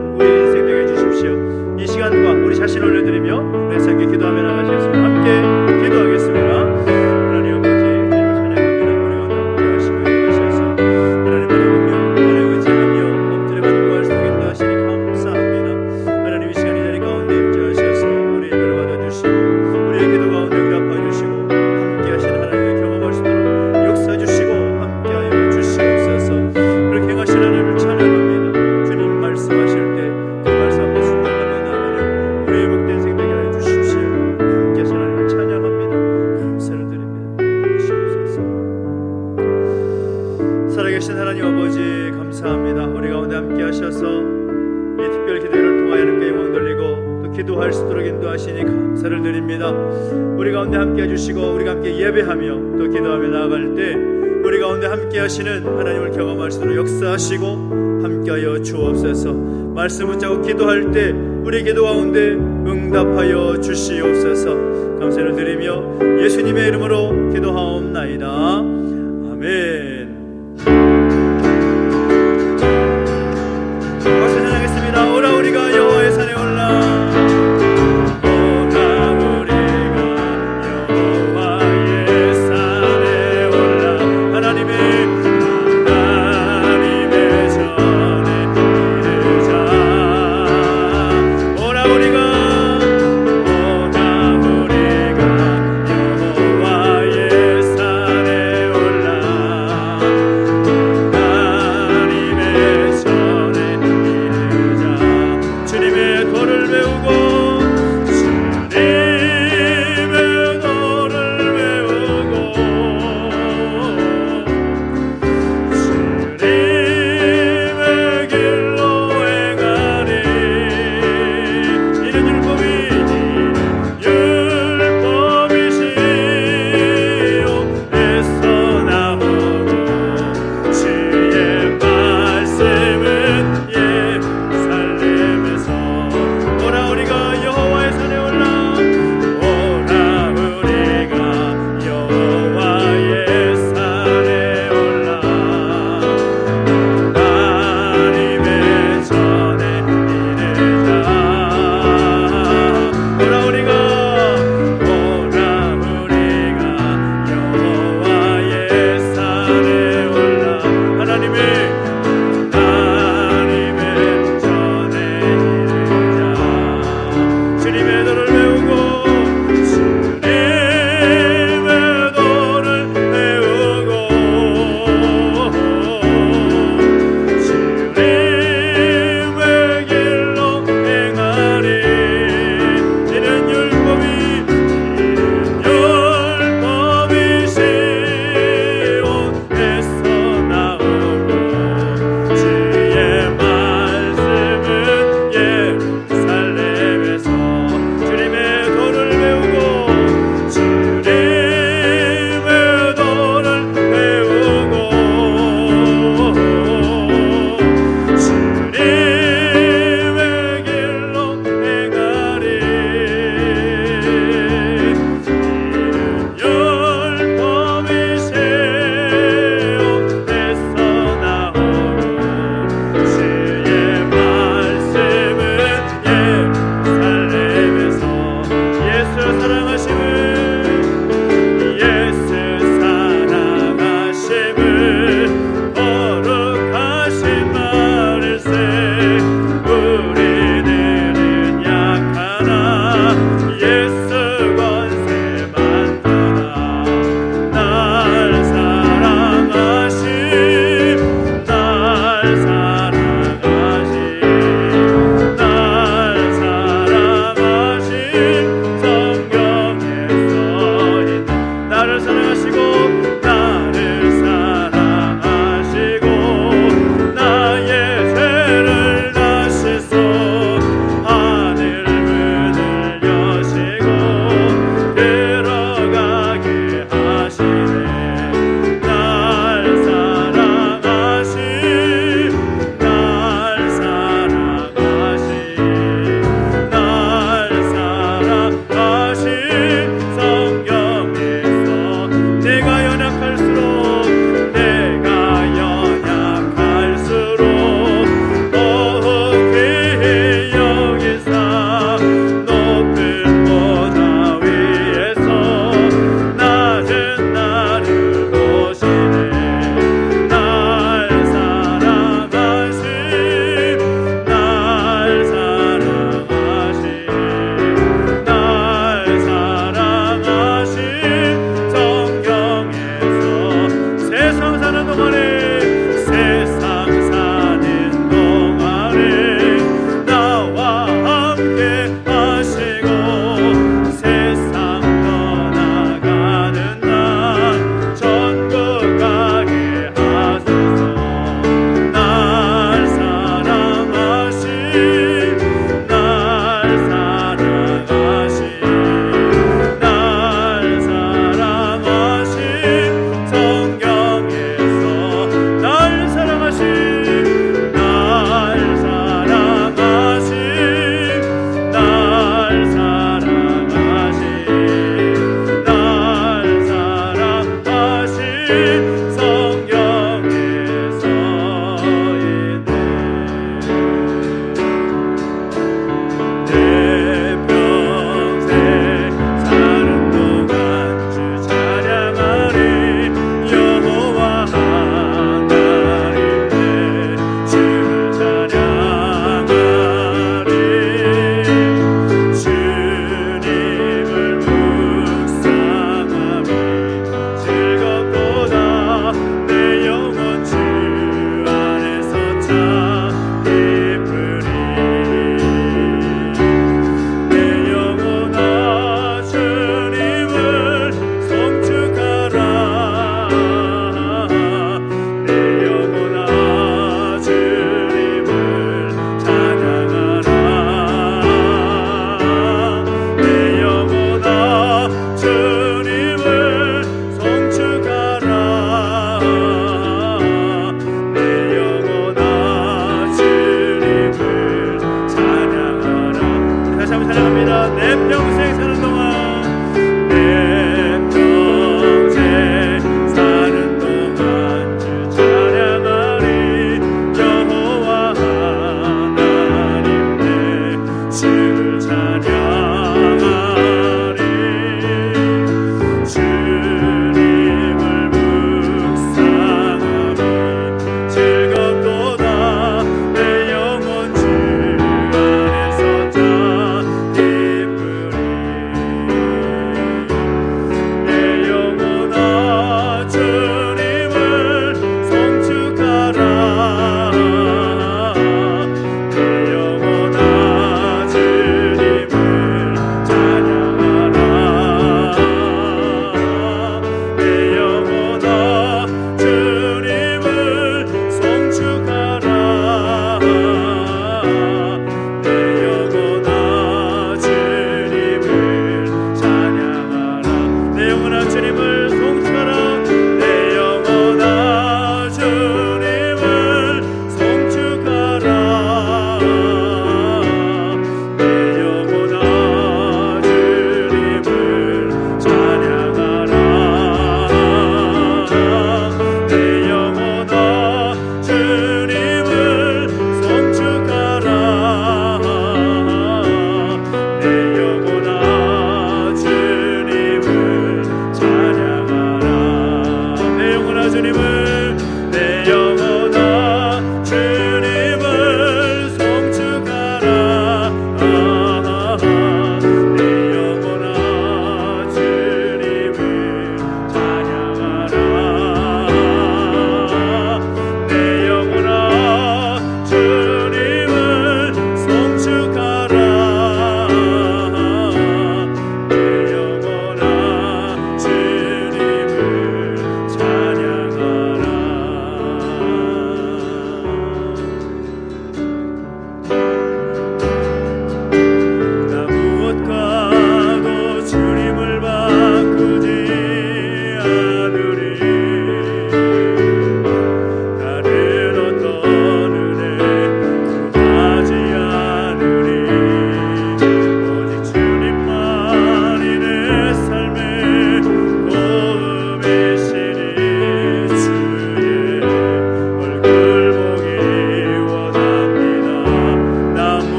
있는 우리 인생 되게 해주십시오. 이 시간과 우리 자신 올려드리며 우리 함께 기도하며 나가시겠습니다. 함께 기도하겠습니다. 하나님 아버지, 주님을 찬양합니다. 우리 가운데 함께 하시고 인도하셔서 하나님 바라보며 나를 의지하며 엎드려 간구할 수 있게 인도하시니 감사합니다. 하나님 이 시간 이 자리 가운데 임재하셔서 우리 예배를 받아주시고 우리의 기도 가운데 응답하여주시고 함께 하신 하나님의 경험할 수 있도록 역사주시고 함께하여 주시옵소서. 그렇게 행하신 하나님을 찬양합니다. 주님 말씀하실 때 그 말씀 앞에 순종하며 나아가는 우리의 복된 생명이 하여 주십시오. 함께 하신 하나님을 찬양합니다. 감사를 드립니다. 주시옵소서. 살아계신 하나님 아버지 감사합니다. 우리 가운데 함께 하셔서 이 특별 기도를 통하여 하나님께 영광 돌리고 또 기도할 수 있도록 인도하시니 감사를 드립니다. 우리 가운데 함께 해주시고 우리가 함께 예배하며 또 기도하며 나아갈 때 우리 가운데 함께 하시는 하나님을 경험할 수 있도록 역사하시고 함께하여 주옵소서. 말씀 붙잡고 기도할 때 우리 기도 가운데 응답하여 주시옵소서. 감사를 드리며 예수님의 이름으로 기도하옵나이다. 아멘. 박수 찬양하겠습니다. 오라 우리가 여호와의 산에 올라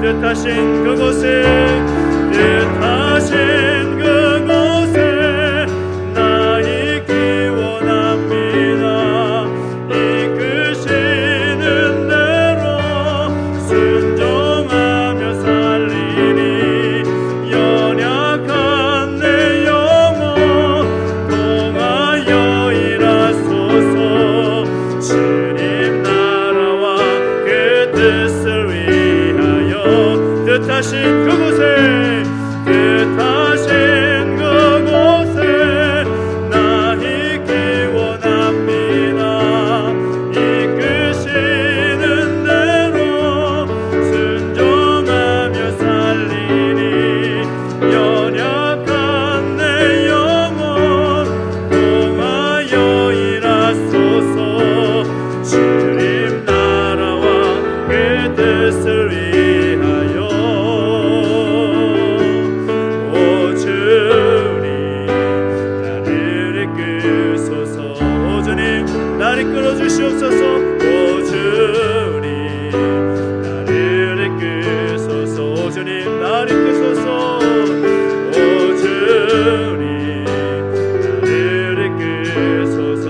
뜻하신 그곳에 나 있기 원합니다. 이끄시는 대로 순종하며 살리니 연약한 내 영혼 통하여 일하소서. 주님 나라와 그 뜻을 위하여 뜻하신 그곳에 나 있기 원합니다. 이끄시는 대로 순종하며 살리니 연약한 내 영혼 통하여 일하소서. 주님 나라와 그 뜻을 위하여 오 주님 나를 이끄소서. 오 주님 나를 이끌어 주시옵소서. 오 주님 나를 이끄소서. 오 주님 나를 이끄소서. 오 주님 나를 이끄소서.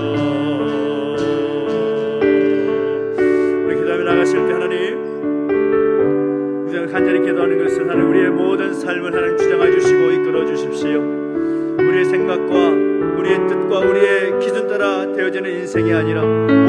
우리 기도하며 나가실 때 하나님 간절히 기도하는 것은 하나님 우리의 모든 삶을 하나님 주장해 주시고 이끌어 주십시오. 우리의 생각과 우리의 뜻과 우리의 기준 따라 되어지는 인생이 아니라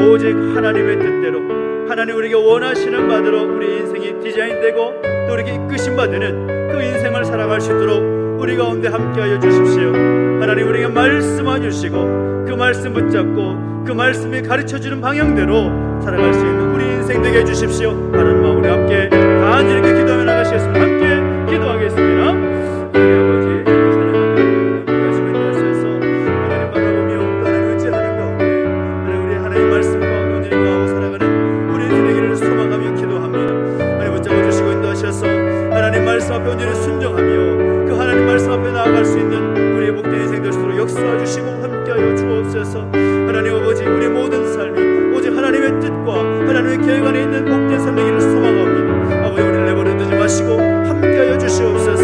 오직 하나님의 뜻대로 하나님 우리에게 원하시는 바대로 우리 인생이 디자인되고 또 우리에게 이끄신 바 되는 그 인생을 살아갈 수 있도록 우리 가운데 함께하여 주십시오. 하나님 우리에게 말씀해 주시고 그 말씀 붙잡고 그 말씀이 가르쳐주는 방향대로 살아갈 수 있는 우리 인생 되게 해주십시오. 하나님 우리 함께 간절히 기도하며 나가시겠습니다. 함께 기도하겠습니다. 우리 아버지 사랑하는 말씀을 주셔서 하나님 바라보며 하나님 의지하는 가운데 하나님 우리 하나님 말씀 가운데 온전히 거하고 살아가는 우리 인생 되기를 소망하며 기도합니다. 하나님 붙잡아 주시고 인도하셔서 하나님 말씀 앞에 온전히 순종하며 그 하나님 말씀 앞에 나아갈 수 있는 우리의 복된 인생 될 수 있도록 역사해 주시고 함께하여 주옵소서. 하나님 아버지 우리 모든 삶이 오직 하나님의 뜻과 하나님의 계획 안에 있는 복된 삶 되기를 소망합니다. 아버지 우리를 내버려 두지 마시고 함께하여 주시옵소서.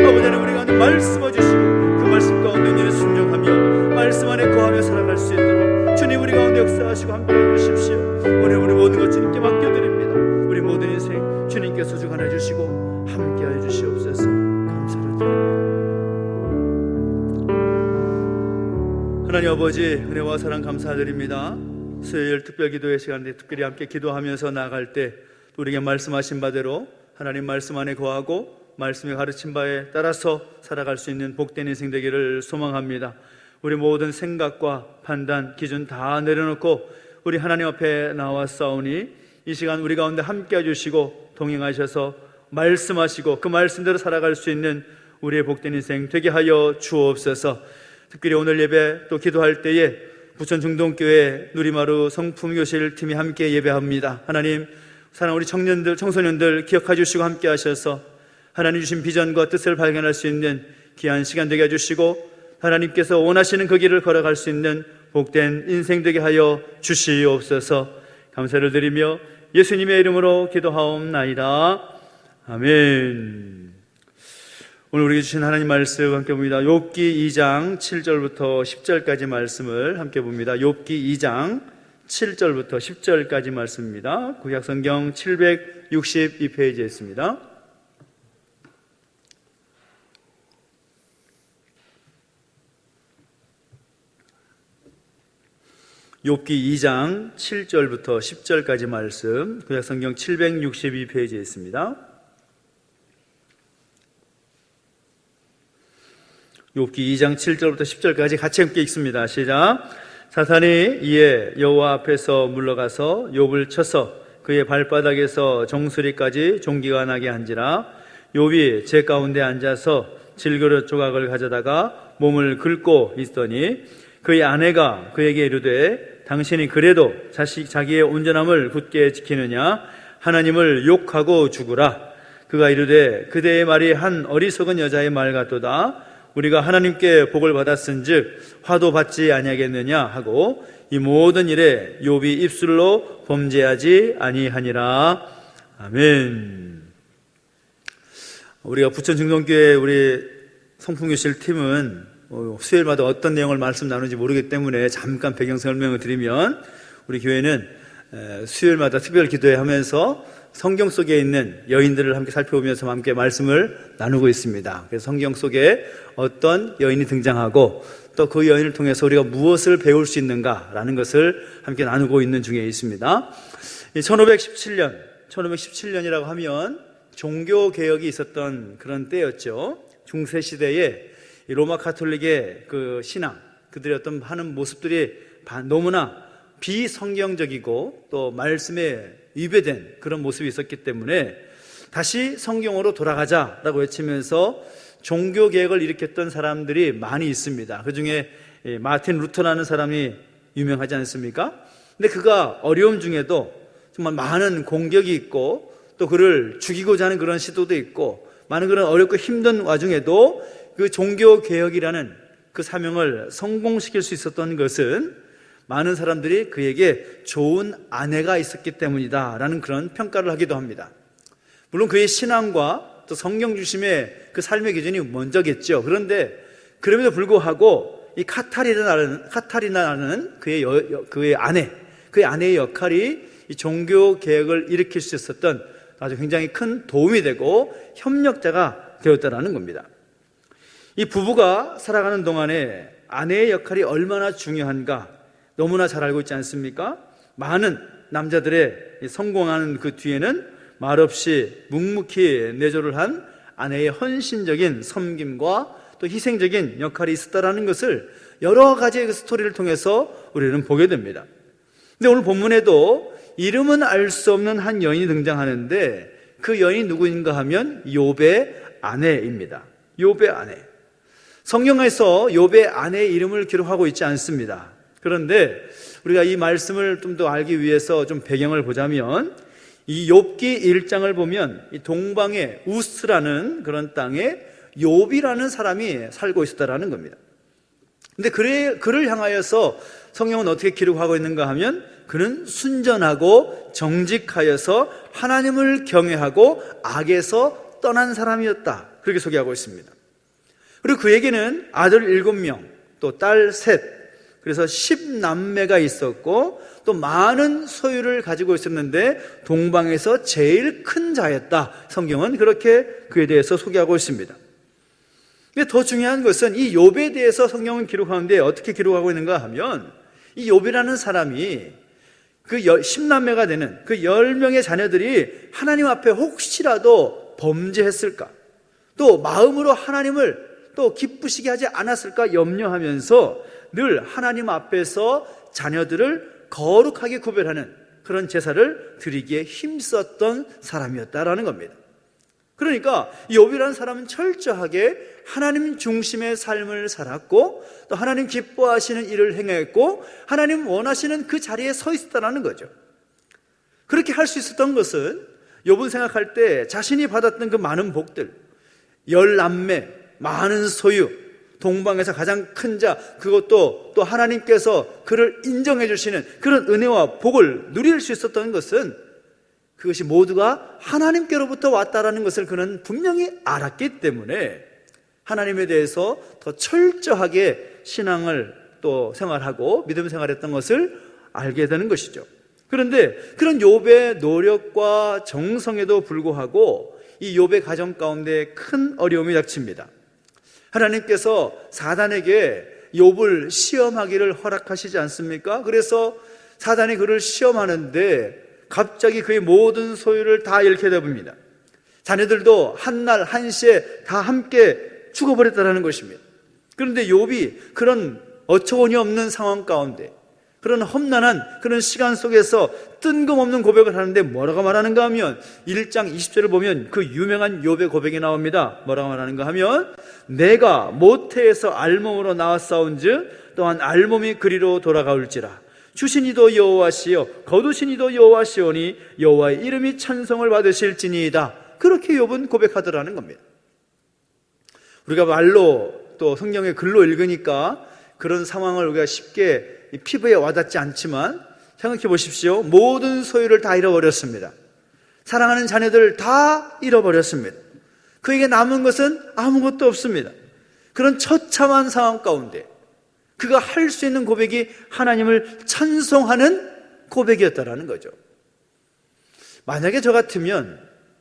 아버지 하나님 우리 가운데 말씀해 주시고 그 말씀 가운데 온전히 순종하며 말씀 안에 거하며 살아갈 수 있도록 주님 우리 가운데 역사하시고 함께해 주십시오. 오늘 우리 모든 것 주님께 맡겨드립니다. 우리 모든 인생 주님께 소중하게 해주시고 함께하여 주시옵소서. 감사를 드립니다. 하나님 아버지 은혜와 사랑 감사드립니다. 수요일 특별기도의 시간에 특별히 함께 기도하면서 나아갈 때 우리에게 말씀하신 바대로 하나님 말씀 안에 거하고 말씀이 가르친 바에 따라서 살아갈 수 있는 복된 인생 되기를 소망합니다. 우리 모든 생각과 판단, 기준 다 내려놓고 우리 하나님 앞에 나왔사오니 이 시간 우리 가운데 함께 해주시고 동행하셔서 말씀하시고 그 말씀대로 살아갈 수 있는 우리의 복된 인생 되게 하여 주옵소서. 특별히 오늘 예배 또 기도할 때에 부천 중동교회 누리마루 성품교실 팀이 함께 예배합니다. 하나님 사랑 우리 청년들 청소년들 기억해 주시고 함께 하셔서 하나님 주신 비전과 뜻을 발견할 수 있는 귀한 시간 되게 해주시고 하나님께서 원하시는 그 길을 걸어갈 수 있는 복된 인생 되게 하여 주시옵소서. 감사를 드리며 예수님의 이름으로 기도하옵나이다. 아멘. 오늘 우리에게 주신 하나님 말씀 함께 봅니다. 욥기 2장 7절부터 10절까지 말씀을 함께 봅니다. 욥기 2장 7절부터 10절까지 말씀입니다. 구약성경 762페이지에 있습니다. 욥기 2장 7절부터 10절까지 말씀, 구약성경 762페이지에 있습니다. 욥기 2장 7절부터 10절까지 같이 함께 읽습니다. 시작. 사탄이 이에 여호와 앞에서 물러가서 욥을 쳐서 그의 발바닥에서 정수리까지 종기가 나게 한지라. 욥이 제 가운데 앉아서 질그릇 조각을 가져다가 몸을 긁고 있더니 그의 아내가 그에게 이르되 당신이 그래도 자기의 온전함을 굳게 지키느냐? 하나님을 욕하고 죽으라. 그가 이르되 그대의 말이 한 어리석은 여자의 말 같도다. 우리가 하나님께 복을 받았은즉 화도 받지 아니하겠느냐 하고 이 모든 일에 욥이 입술로 범죄하지 아니하니라. 아멘. 우리가 부천 중동교회 우리 성풍교실 팀은 수요일마다 어떤 내용을 말씀 나누는지 모르기 때문에 잠깐 배경 설명을 드리면, 우리 교회는 수요일마다 특별 기도회 하면서 성경 속에 있는 여인들을 함께 살펴보면서 함께 말씀을 나누고 있습니다. 그래서 성경 속에 어떤 여인이 등장하고 또 그 여인을 통해서 우리가 무엇을 배울 수 있는가라는 것을 함께 나누고 있는 중에 있습니다. 1517년이라고 하면 종교개혁이 있었던 그런 때였죠. 중세시대에 로마 가톨릭의 그 신앙, 그들의 어떤 하는 모습들이 너무나 비성경적이고 또 말씀에 위배된 그런 모습이 있었기 때문에 다시 성경으로 돌아가자라고 외치면서 종교개혁을 일으켰던 사람들이 많이 있습니다. 그 중에 마틴 루터라는 사람이 유명하지 않습니까? 근데 그가 어려움 중에도 정말 많은 공격이 있고 또 그를 죽이고자 하는 그런 시도도 있고 많은 그런 어렵고 힘든 와중에도 그 종교개혁이라는 그 사명을 성공시킬 수 있었던 것은 많은 사람들이 그에게 좋은 아내가 있었기 때문이다 라는 그런 평가를 하기도 합니다. 물론 그의 신앙과 또 성경 중심의 그 삶의 기준이 먼저겠죠. 그런데 그럼에도 불구하고 이 카타리나라는 그의 아내의 역할이 이 종교개혁을 일으킬 수 있었던 아주 굉장히 큰 도움이 되고 협력자가 되었다라는 겁니다. 이 부부가 살아가는 동안에 아내의 역할이 얼마나 중요한가 너무나 잘 알고 있지 않습니까? 많은 남자들의 성공하는 그 뒤에는 말없이 묵묵히 내조를 한 아내의 헌신적인 섬김과 또 희생적인 역할이 있었다는 것을 여러 가지의 그 스토리를 통해서 우리는 보게 됩니다. 근데 오늘 본문에도 이름은 알 수 없는 한 여인이 등장하는데 그 여인이 누구인가 하면 욥의 아내입니다. 욥의 아내. 성경에서 욥의 아내의 이름을 기록하고 있지 않습니다. 그런데 우리가 이 말씀을 좀 더 알기 위해서 좀 배경을 보자면 이 욥기 1장을 보면 이 동방의 우스라는 그런 땅에 욥이라는 사람이 살고 있었다라는 겁니다. 근데 그를 향하여서 성경은 어떻게 기록하고 있는가 하면 그는 순전하고 정직하여서 하나님을 경외하고 악에서 떠난 사람이었다, 그렇게 소개하고 있습니다. 그리고 그에게는 아들 7명 또 딸 셋, 그래서 10남매가 있었고 또 많은 소유를 가지고 있었는데 동방에서 제일 큰 자였다, 성경은 그렇게 그에 대해서 소개하고 있습니다. 근데 더 중요한 것은 이 욥에 대해서 성경은 기록하는데 어떻게 기록하고 있는가 하면 이 욥이라는 사람이 그 10남매가 되는 그 10명의 자녀들이 하나님 앞에 혹시라도 범죄했을까, 또 마음으로 하나님을 또 기쁘시게 하지 않았을까 염려하면서 늘 하나님 앞에서 자녀들을 거룩하게 구별하는 그런 제사를 드리기에 힘썼던 사람이었다라는 겁니다. 그러니까 욥이라는 사람은 철저하게 하나님 중심의 삶을 살았고 또 하나님 기뻐하시는 일을 행했고 하나님 원하시는 그 자리에 서 있었다는 거죠. 그렇게 할 수 있었던 것은 욥은 생각할 때 자신이 받았던 그 많은 복들, 10남매, 많은 소유, 동방에서 가장 큰 자, 그것도 또 하나님께서 그를 인정해 주시는 그런 은혜와 복을 누릴 수 있었던 것은 그것이 모두가 하나님께로부터 왔다라는 것을 그는 분명히 알았기 때문에 하나님에 대해서 더 철저하게 신앙을 또 생활하고 믿음 생활했던 것을 알게 되는 것이죠. 그런데 그런 욥의 노력과 정성에도 불구하고 이 욥의 가정 가운데 큰 어려움이 닥칩니다. 하나님께서 사단에게 욥을 시험하기를 허락하시지 않습니까? 그래서 사단이 그를 시험하는데 갑자기 그의 모든 소유를 다 잃게 됩니다. 자녀들도 한날 한시에 다 함께 죽어버렸다는 것입니다. 그런데 욥이 그런 어처구니 없는 상황 가운데 그런 험난한 그런 시간 속에서 뜬금없는 고백을 하는데 뭐라고 말하는가 하면 1장 20절을 보면 그 유명한 욥의 고백이 나옵니다. 뭐라고 말하는가 하면 내가 모태에서 알몸으로 나왔사온즉 또한 알몸이 그리로 돌아가올지라 주신 이도 여호와시요 거두신 이도 여호와시오니 여호와의 이름이 찬송을 받으실지니이다. 그렇게 욥은 고백하더라는 겁니다. 우리가 말로 또 성경의 글로 읽으니까 그런 상황을 우리가 쉽게 피부에 와닿지 않지만 생각해 보십시오. 모든 소유를 다 잃어버렸습니다. 사랑하는 자녀들 다 잃어버렸습니다. 그에게 남은 것은 아무것도 없습니다. 그런 처참한 상황 가운데 그가 할 수 있는 고백이 하나님을 찬송하는 고백이었다라는 거죠. 만약에 저 같으면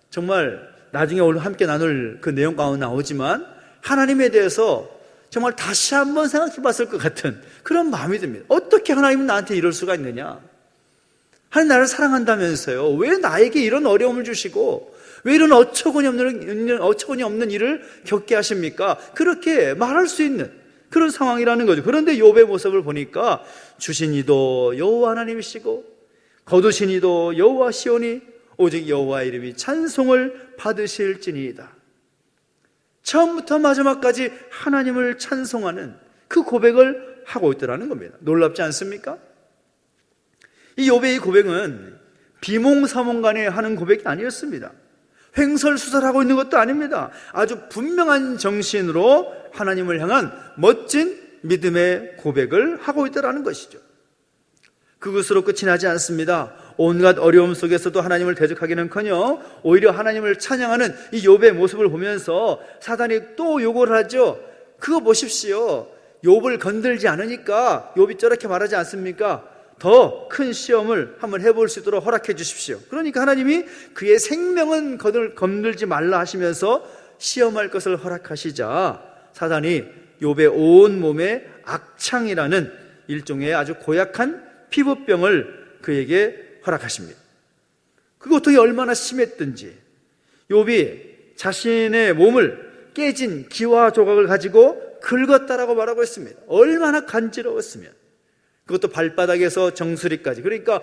정말 나중에 오늘 함께 나눌 그 내용 가운데 나오지만 하나님에 대해서 정말 다시 한번 생각해 봤을 것 같은 그런 마음이 듭니다. 어떻게 하나님은 나한테 이럴 수가 있느냐? 하나님 나를 사랑한다면서요. 왜 나에게 이런 어려움을 주시고 왜 이런 어처구니 없는 일을 겪게 하십니까? 그렇게 말할 수 있는 그런 상황이라는 거죠. 그런데 욥의 모습을 보니까 주신 이도 여호와 하나님이시고 거두신 이도 여호와시오니 오직 여호와의 이름이 찬송을 받으실지니이다. 처음부터 마지막까지 하나님을 찬송하는 그 고백을 하고 있더라는 겁니다. 놀랍지 않습니까? 이 욥의 고백은 비몽사몽간에 하는 고백이 아니었습니다. 횡설수설하고 있는 것도 아닙니다. 아주 분명한 정신으로 하나님을 향한 멋진 믿음의 고백을 하고 있다는 것이죠. 그것으로 끝이 나지 않습니다. 온갖 어려움 속에서도 하나님을 대적하기는커녕 오히려 하나님을 찬양하는 이 욥의 모습을 보면서 사단이 또 요구를 하죠. 그거 보십시오. 욥을 건들지 않으니까 욥이 저렇게 말하지 않습니까? 더 큰 시험을 한번 해볼 수 있도록 허락해 주십시오. 그러니까 하나님이 그의 생명은 건들지 말라 하시면서 시험할 것을 허락하시자 사단이 욥의 온 몸에 악창이라는 일종의 아주 고약한 피부병을 그에게 허락하십니다. 그 고통이 얼마나 심했든지 욥이 자신의 몸을 깨진 기와 조각을 가지고 긁었다라고 말하고 있습니다. 얼마나 간지러웠으면, 그것도 발바닥에서 정수리까지, 그러니까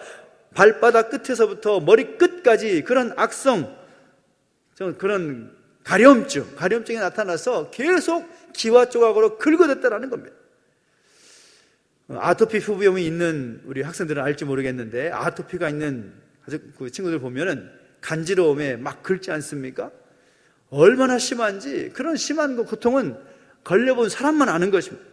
발바닥 끝에서부터 머리 끝까지 그런 악성, 그런 가려움증이 나타나서 계속 기와 조각으로 긁어댔다라는 겁니다. 아토피 피부염이 있는 우리 학생들은 알지 모르겠는데, 아토피가 있는 그 친구들 보면은 간지러움에 막 긁지 않습니까? 얼마나 심한지, 그런 심한 고통은 걸려본 사람만 아는 것입니다.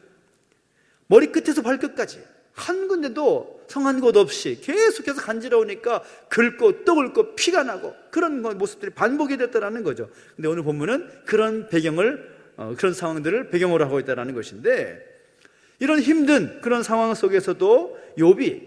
머리 끝에서 발끝까지 한 군데도 성한 곳 없이 계속해서 간지러우니까 긁고 또 긁고 피가 나고 그런 모습들이 반복이 됐다는 거죠. 근데 오늘 본문은 그런 배경을, 그런 상황들을 배경으로 하고 있다는 것인데, 이런 힘든 그런 상황 속에서도 욥이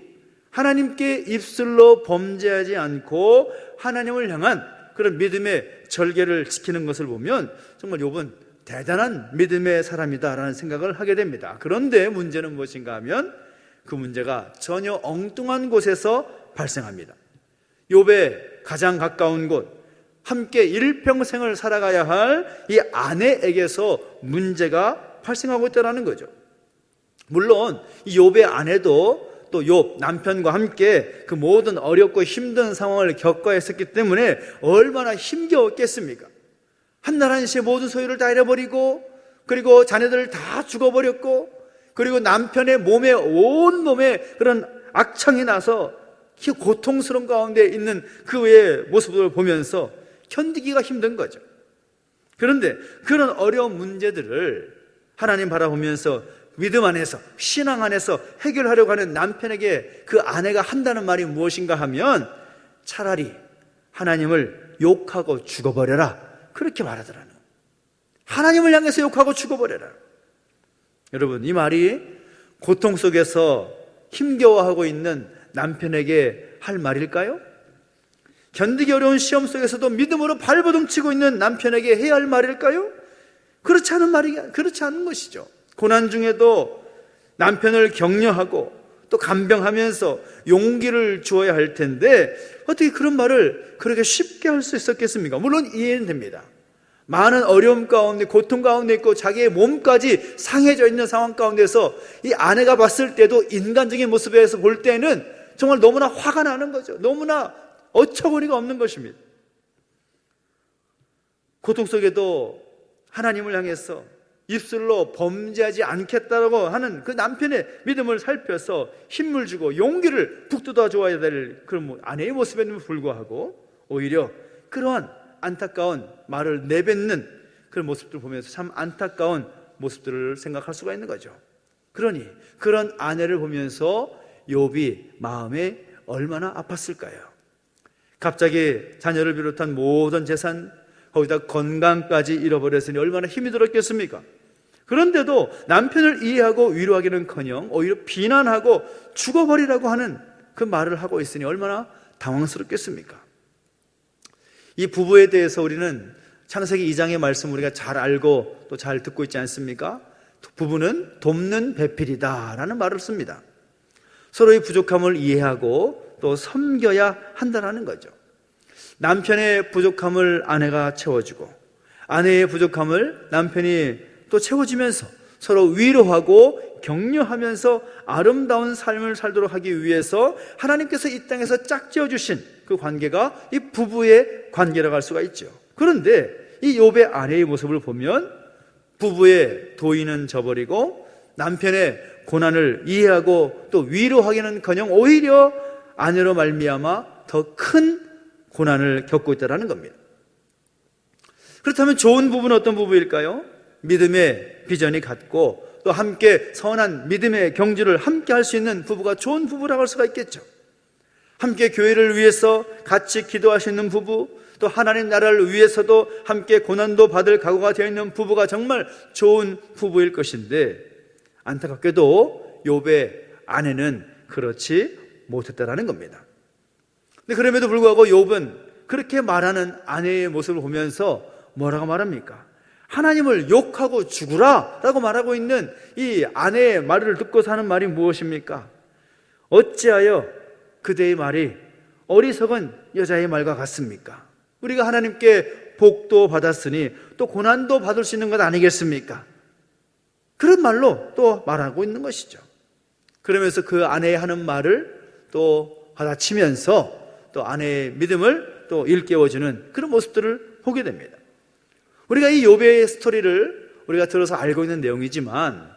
하나님께 입술로 범죄하지 않고 하나님을 향한 그런 믿음의 절개를 지키는 것을 보면 정말 욥은 대단한 믿음의 사람이다라는 생각을 하게 됩니다. 그런데 문제는 무엇인가 하면 그 문제가 전혀 엉뚱한 곳에서 발생합니다. 욥의 가장 가까운 곳, 함께 일평생을 살아가야 할 이 아내에게서 문제가 발생하고 있다는 거죠. 물론 이 욥의 아내도 또 욥 남편과 함께 그 모든 어렵고 힘든 상황을 겪어야 했었기 때문에 얼마나 힘겨웠겠습니까? 한날 한시에 모든 소유를 다 잃어버리고, 그리고 자녀들을 다 죽어버렸고, 그리고 남편의 몸에, 온 몸에 그런 악창이 나서 고통스러운 가운데 있는 그의 모습을 보면서 견디기가 힘든 거죠. 그런데 그런 어려운 문제들을 하나님 바라보면서 믿음 안에서, 신앙 안에서 해결하려고 하는 남편에게 그 아내가 한다는 말이 무엇인가 하면 차라리 하나님을 욕하고 죽어버려라, 그렇게 말하더라는 거예요. 하나님을 향해서 욕하고 죽어버려라. 여러분, 이 말이 고통 속에서 힘겨워하고 있는 남편에게 할 말일까요? 견디기 어려운 시험 속에서도 믿음으로 발버둥치고 있는 남편에게 해야 할 말일까요? 그렇지 않은 것이죠. 고난 중에도 남편을 격려하고 또 간병하면서 용기를 주어야 할 텐데 어떻게 그런 말을 그렇게 쉽게 할 수 있었겠습니까? 물론 이해는 됩니다. 많은 어려움 가운데, 고통 가운데 있고 자기의 몸까지 상해져 있는 상황 가운데서 이 아내가 봤을 때도 인간적인 모습에서 볼 때는 정말 너무나 화가 나는 거죠. 너무나 어처구니가 없는 것입니다. 고통 속에도 하나님을 향해서 입술로 범죄하지 않겠다고 하는 그 남편의 믿음을 살펴서 힘을 주고 용기를 북돋아 줘야 될 그런 아내의 모습에는 불구하고 오히려 그러한 안타까운 말을 내뱉는 그런 모습들을 보면서 참 안타까운 모습들을 생각할 수가 있는 거죠. 그러니 그런 아내를 보면서 욥이 마음에 얼마나 아팠을까요? 갑자기 자녀를 비롯한 모든 재산, 거기다 건강까지 잃어버렸으니 얼마나 힘이 들었겠습니까? 그런데도 남편을 이해하고 위로하기는커녕 오히려 비난하고 죽어버리라고 하는 그 말을 하고 있으니 얼마나 당황스럽겠습니까? 이 부부에 대해서 우리는 창세기 2장의 말씀 우리가 잘 알고 또 잘 듣고 있지 않습니까? 부부는 돕는 배필이다라는 말을 씁니다. 서로의 부족함을 이해하고 또 섬겨야 한다는 거죠. 남편의 부족함을 아내가 채워주고 아내의 부족함을 남편이 또 채워주면서 서로 위로하고 격려하면서 아름다운 삶을 살도록 하기 위해서 하나님께서 이 땅에서 짝지어 주신 그 관계가 이 부부의 관계라고 할 수가 있죠. 그런데 이 욥의 아내의 모습을 보면 부부의 도의는 저버리고 남편의 고난을 이해하고 또 위로하기는커녕 오히려 아내로 말미암아 더 큰 고난을 겪고 있다는 겁니다. 그렇다면 좋은 부부는 어떤 부부일까요? 믿음의 비전이 같고 또 함께 선한 믿음의 경주를 함께 할 수 있는 부부가 좋은 부부라고 할 수가 있겠죠. 함께 교회를 위해서 같이 기도하시는 부부, 또 하나님 나라를 위해서도 함께 고난도 받을 각오가 되어 있는 부부가 정말 좋은 부부일 것인데 안타깝게도 욥의 아내는 그렇지 못했다라는 겁니다. 근데 그럼에도 불구하고 욥은 그렇게 말하는 아내의 모습을 보면서 뭐라고 말합니까? 하나님을 욕하고 죽으라 라고 말하고 있는 이 아내의 말을 듣고서 하는 말이 무엇입니까? 어찌하여 그대의 말이 어리석은 여자의 말과 같습니까? 우리가 하나님께 복도 받았으니 또 고난도 받을 수 있는 것 아니겠습니까? 그런 말로 또 말하고 있는 것이죠. 그러면서 그 아내의 하는 말을 또 받아치면서 또 아내의 믿음을 또 일깨워주는 그런 모습들을 보게 됩니다. 우리가 이 욥의 스토리를 우리가 들어서 알고 있는 내용이지만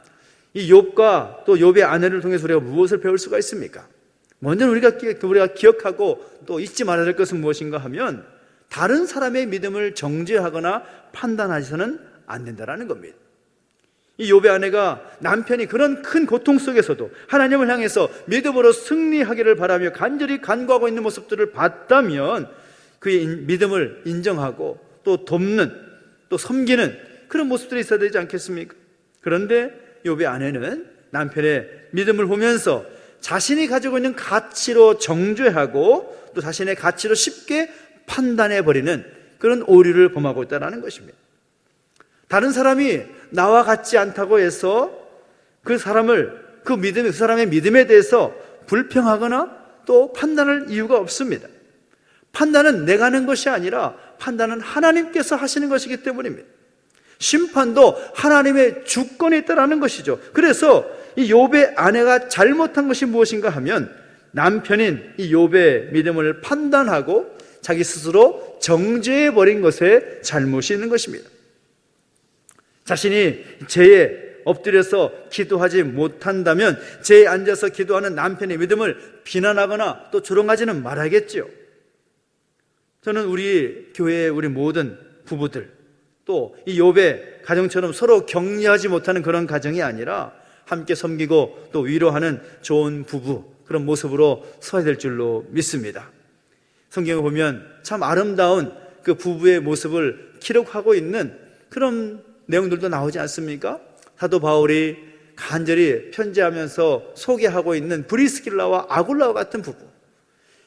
이 욥과 또 욥의 아내를 통해서 우리가 무엇을 배울 수가 있습니까? 먼저 우리가 기억하고 또 잊지 말아야 될 것은 무엇인가 하면 다른 사람의 믿음을 정죄하거나 판단하셔서는 안 된다는 겁니다. 이 욥의 아내가 남편이 그런 큰 고통 속에서도 하나님을 향해서 믿음으로 승리하기를 바라며 간절히 간구하고 있는 모습들을 봤다면 그의 믿음을 인정하고 또 돕는 또 섬기는 그런 모습들이 있어야 되지 않겠습니까? 그런데 욥의 아내는 남편의 믿음을 보면서 자신이 가지고 있는 가치로 정죄하고 또 자신의 가치로 쉽게 판단해버리는 그런 오류를 범하고 있다는 것입니다. 다른 사람이 나와 같지 않다고 해서 그 사람의 믿음에 대해서 불평하거나 또 판단할 이유가 없습니다. 판단은 내가 하는 것이 아니라 판단은 하나님께서 하시는 것이기 때문입니다. 심판도 하나님의 주권에 있다는 것이죠. 그래서 이 욥의 아내가 잘못한 것이 무엇인가 하면 남편인 이 욥의 믿음을 판단하고 자기 스스로 정죄해버린 것에 잘못이 있는 것입니다. 자신이 죄에 엎드려서 기도하지 못한다면 죄에 앉아서 기도하는 남편의 믿음을 비난하거나 또 조롱하지는 말아야겠죠. 저는 우리 교회의 우리 모든 부부들 또 이 욥의 가정처럼 서로 격려하지 못하는 그런 가정이 아니라 함께 섬기고 또 위로하는 좋은 부부 그런 모습으로 서야 될 줄로 믿습니다. 성경을 보면 참 아름다운 그 부부의 모습을 기록하고 있는 그런 내용들도 나오지 않습니까? 사도 바울이 간절히 편지하면서 소개하고 있는 브리스길라와 아굴라와 같은 부부,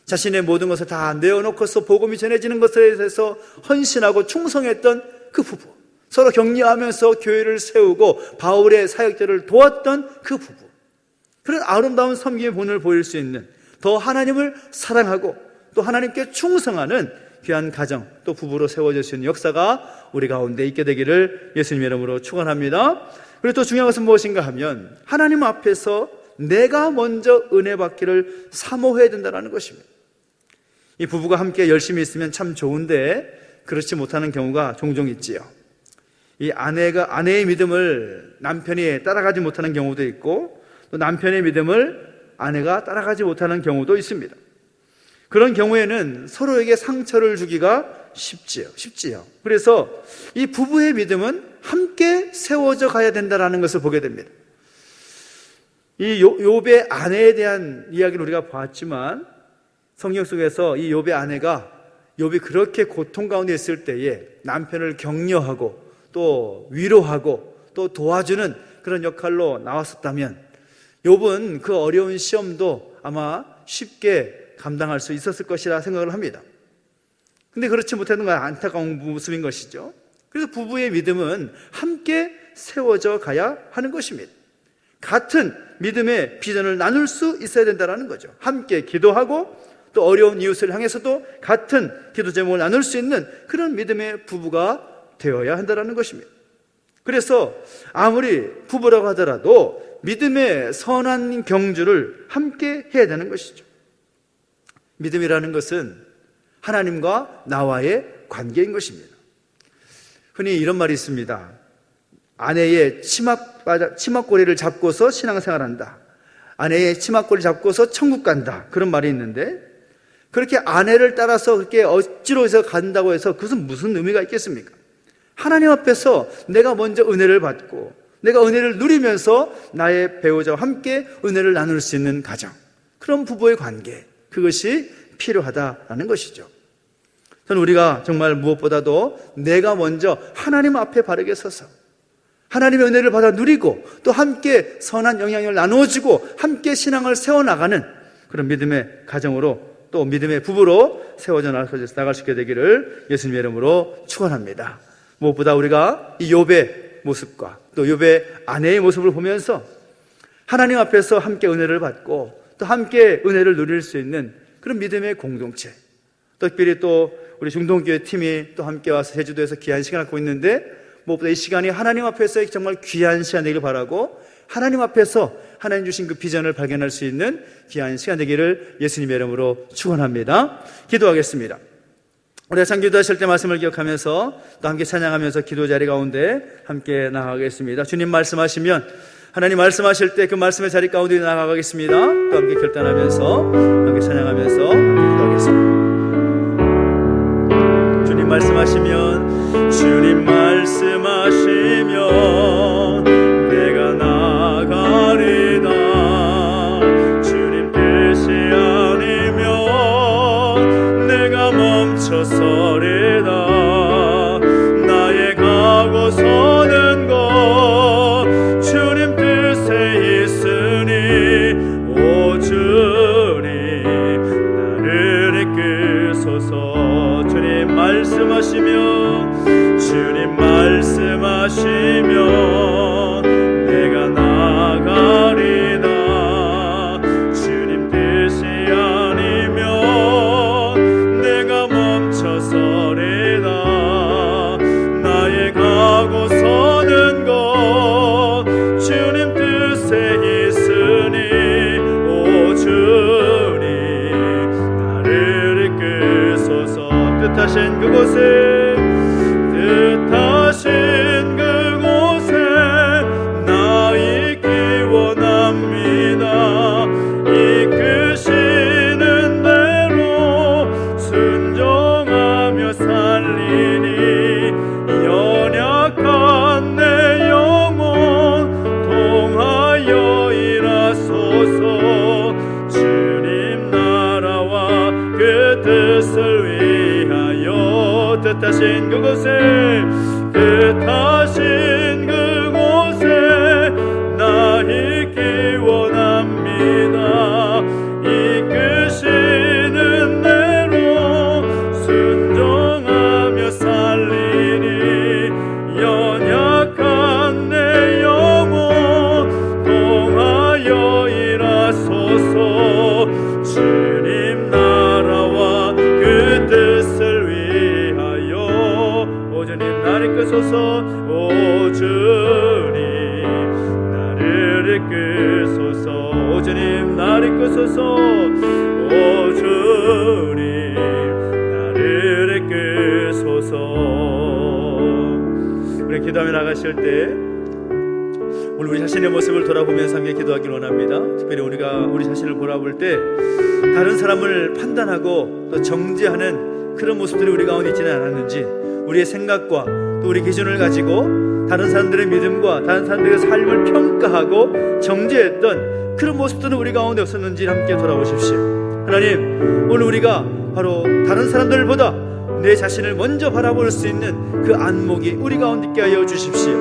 자신의 모든 것을 다 내어놓고서 복음이 전해지는 것에 대해서 헌신하고 충성했던 그 부부, 서로 격려하면서 교회를 세우고 바울의 사역들을 도왔던 그 부부, 그런 아름다운 섬김의 본을 보일 수 있는 더 하나님을 사랑하고 또 하나님께 충성하는 귀한 가정 또 부부로 세워질 수 있는 역사가 우리 가운데 있게 되기를 예수님의 이름으로 축원합니다. 그리고 또 중요한 것은 무엇인가 하면 하나님 앞에서 내가 먼저 은혜 받기를 사모해야 된다는 것입니다. 이 부부가 함께 열심히 있으면 참 좋은데 그렇지 못하는 경우가 종종 있지요. 이 아내의 믿음을 남편이 따라가지 못하는 경우도 있고 또 남편의 믿음을 아내가 따라가지 못하는 경우도 있습니다. 그런 경우에는 서로에게 상처를 주기가 쉽지요. 그래서 이 부부의 믿음은 함께 세워져 가야 된다는 것을 보게 됩니다. 이 욥의 아내에 대한 이야기를 우리가 봤지만 성경 속에서 이 욥의 아내가 욥이 그렇게 고통 가운데 있을 때에 남편을 격려하고 또 위로하고 또 도와주는 그런 역할로 나왔었다면 욥은 그 어려운 시험도 아마 쉽게 감당할 수 있었을 것이라 생각을 합니다. 근데 그렇지 못하는 건 안타까운 모습인 것이죠. 그래서 부부의 믿음은 함께 세워져 가야 하는 것입니다. 같은 믿음의 비전을 나눌 수 있어야 된다는 거죠. 함께 기도하고 또 어려운 이웃을 향해서도 같은 기도 제목을 나눌 수 있는 그런 믿음의 부부가 되어야 한다는 것입니다. 그래서 아무리 부부라고 하더라도 믿음의 선한 경주를 함께 해야 되는 것이죠. 믿음이라는 것은 하나님과 나와의 관계인 것입니다. 흔히 이런 말이 있습니다. 아내의 치맛꼬리를 잡고서 신앙생활한다. 아내의 치맛꼬리를 잡고서 천국 간다. 그런 말이 있는데 그렇게 아내를 따라서 그렇게 억지로 해서 간다고 해서 그것은 무슨 의미가 있겠습니까? 하나님 앞에서 내가 먼저 은혜를 받고 내가 은혜를 누리면서 나의 배우자와 함께 은혜를 나눌 수 있는 가정, 그런 부부의 관계, 그것이 필요하다라는 것이죠. 저는 우리가 정말 무엇보다도 내가 먼저 하나님 앞에 바르게 서서 하나님의 은혜를 받아 누리고 또 함께 선한 영향을 나누어주고 함께 신앙을 세워나가는 그런 믿음의 가정으로 또 믿음의 부부로 세워져 나갈 수 있게 되기를 예수님의 이름으로 축원합니다. 무엇보다 우리가 이 욥의 모습과 또 욥의 아내의 모습을 보면서 하나님 앞에서 함께 은혜를 받고 또 함께 은혜를 누릴 수 있는 그런 믿음의 공동체, 특별히 또 우리 중동교회 팀이 또 함께 와서 제주도에서 귀한 시간을 갖고 있는데 무엇보다 이 시간이 하나님 앞에서 정말 귀한 시간 되기를 바라고 하나님 앞에서 하나님 주신 그 비전을 발견할 수 있는 귀한 시간 되기를 예수님의 이름으로 축원합니다. 기도하겠습니다. 우리가 참 기도하실 때 말씀을 기억하면서 또 함께 찬양하면서 기도 자리 가운데 함께 나아가겠습니다. 주님 말씀하시면 하나님 말씀하실 때 그 말씀의 자리 가운데 나아가겠습니다. 또 함께 결단하면서 함께 찬양하면서 함께 기도하겠습니다. 주님 말씀하시면 내가 나가리다. 주님 뜻이 아니면 내가 멈춰서리다. 나의 가고 서는 것 주님 뜻에 있으니 오 주님 나를 이끄소서. 주님 말씀하시면 내가 나가리다. 주님 뜻이 아니면 내가 멈춰서리다. 나의 가고 서는 것 주님 뜻에 있으니 오 주님 나를 이끄소서. 뜻하신 그곳에 나 있기 원합니다. 이끄시는 대로 순종하며 살리니 연약한 내 영혼 통하여 일하소서. 주님 나라와 그 뜻을 위하여 뜻하신 그곳에 나 있기 원합니다. 이끄시는 대로 순종하며 살리니 연약한 내 영혼 통하여 일하소서. 주님 나라와 그 뜻을 위하여 오 주님 나를 이끄소서. 오 주님 나를 이끄소서. 오 주님 나를 이끄소서. 오 주님 나를 이끄소서. 우리 기도하며 나가실 때 오늘 우리 자신의 모습을 돌아보면서 함께 기도하길 원합니다. 특별히 우리가 우리 자신을 돌아볼 때 다른 사람을 판단하고 또 정죄하는 그런 모습들이 우리 가운데 있지는 않았는지, 우리의 생각과 또 우리 기준을 가지고 다른 사람들의 믿음과 다른 사람들의 삶을 평가하고 정죄했던 그런 모습들은 우리 가운데 없었는지 함께 돌아보십시오. 하나님, 오늘 우리가 바로 다른 사람들보다 내 자신을 먼저 바라볼 수 있는 그 안목이 우리 가운데 있게 하여 주십시오.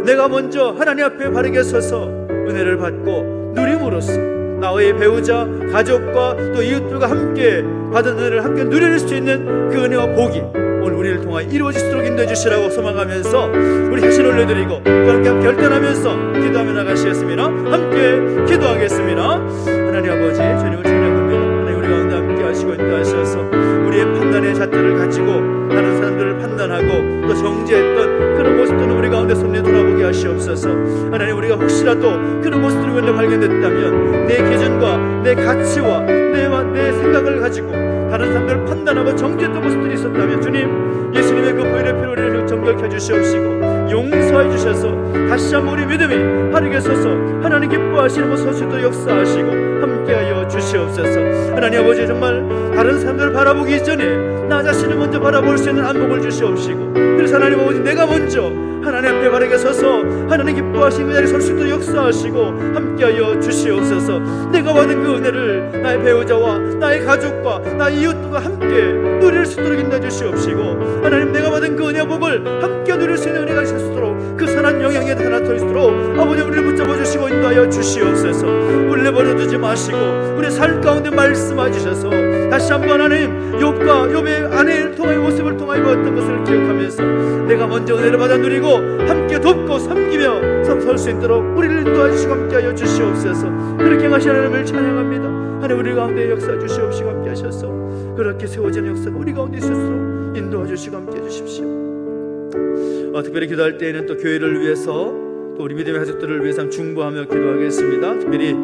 내가 먼저 하나님 앞에 바르게 서서 은혜를 받고 누림으로써 나의 배우자, 가족과 또 이웃들과 함께 받은 은혜를 함께 누릴 수 있는 그 은혜와 복이 오늘 우리를 통하여 이루어지도록 인도해 주시라고 소망하면서 우리 자신 올려드리고 함께 결단하면서 기도하며 나가시겠습니다. 함께 기도하겠습니다. 하나님 아버지, 주님을 찬양합니다. 하나님 우리 가운데 함께 하시고 인도하셔서 우리의 판단의 잣대를 가지고 다른 사람들을 판단하고 또 정죄했던 그런 모습들은 우리 가운데 손에 돌아보게 하시옵소서. 하나님, 우리가 혹시라도 그런 모습들이 우리 가운데 발견됐다면 내 기준과 내 가치와 내 생각을 가지고 다른 사람들을 판단하고 정죄했던 모습들이 있었다면 주님, 예수님의 그 보혈의 피로 우리를 정결케 주시옵시고 용서해 주셔서 다시 한번 우리 믿음이 바르게 서서 하나님 기뻐하시는 모습 설 수 있도록 역사하시고 함께하여 주시옵소서. 하나님 아버지, 정말 다른 사람들을 바라보기 전에 나 자신을 먼저 바라볼 수 있는 안목을 주시옵시고, 그래서 하나님 아버지, 내가 먼저 하나님 앞에 바르게 서서 하나님 기뻐하시는 그 자리에 설 수 있도록 역사하시고 함께하여 주시옵소서. 내가 받은 그 은혜를 나의 배우자와 나의 가족과 나의 이웃들과 함께 누릴 수 있도록 인도해 주시옵시고, 하나님, 내가 받은 그 은혜와 복을 함께 누릴 수 있는 은혜가 있을 수 있도록 그 선한 영향에 하나 더 있도록 아버지 우리를 붙잡아 주시고 인도하여 주시옵소서. 우리를 내버려두지 마시고 우리 삶 가운데 말씀해 주셔서 다시 한번 하나님, 욥의 아내를 통하여 모습을 통하여 보았던 것을 기억하면서 내가 먼저 은혜를 받아 누리고 함께 돕고 섬기며 설 수 있도록 우리를 인도해 주시고 함께하여 주시옵소서. 그렇게 하시는 하나님을 찬양합니다. 하나님, 우리 가운데 역사 주시옵시고 함께 하셔서 그렇게 세워지는 역사가 우리 가운데 있을수록 인도해 주시고 함께 해주십시오. 특별히 기도할 때에는 또 교회를 위해서 또 우리 믿음의 가족들을 위해서 중보하며 기도하겠습니다. 특별히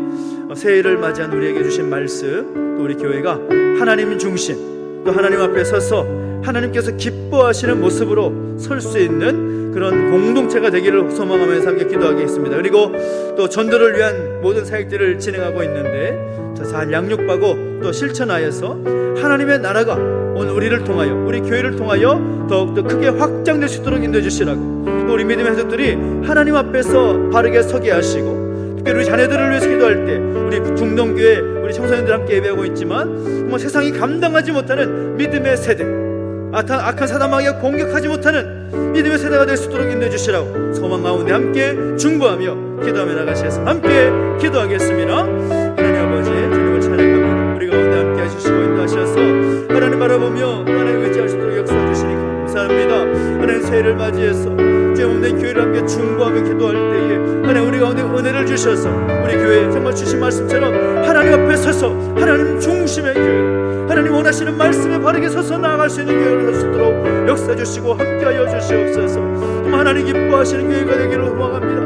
새해를 맞이한 우리에게 주신 말씀, 또 우리 교회가 하나님 중심, 또 하나님 앞에 서서 하나님께서 기뻐하시는 모습으로 설 수 있는 그런 공동체가 되기를 소망하면서 함께 기도하겠습니다. 그리고 또 전도를 위한 모든 사역들을 진행하고 있는데 잘 양육하고 또 실천하여서 하나님의 나라가 오늘 우리를 통하여, 우리 교회를 통하여 더욱더 크게 확장될 수 있도록 인도해 주시라고, 또 우리 믿음의 자녀들이 하나님 앞에서 바르게 서게 하시고, 특별히 우리 자녀들을 위해서 기도할 때 우리 중동교회 우리 청소년들 함께 예배하고 있지만 정말 세상이 감당하지 못하는 믿음의 세대, 악한 사단마귀가 공격하지 못하는 믿음의 세대가 될 수 있도록 인도해 주시라고 소망 가운데 함께 중보하며 기도하며 나가시겠습니다. 함께 기도하겠습니다. 하나님 아버지, 주님을 찬양합니다. 우리 가운데 함께 하시고 인도하셔서 하나님 바라보며 하나님 의지할 수 있도록 역사해 주시니 감사합니다. 하나님, 새해를 맞이해서 죄 없는 교회를 함께 중보하며 기도할 때에 하나님 우리 가운데 은혜를 주셔서 우리 교회 정말 주신 말씀처럼 하나님 앞에 서서 하나님 중심의 교회, 하나님 원하시는 말씀에 바르게 서서 나아갈 수 있는 교회를 할 수 있도록 역사해 주시고 함께하여 주시옵소서. 정말 하나님 기뻐하시는 교회가 되기를 소망합니다.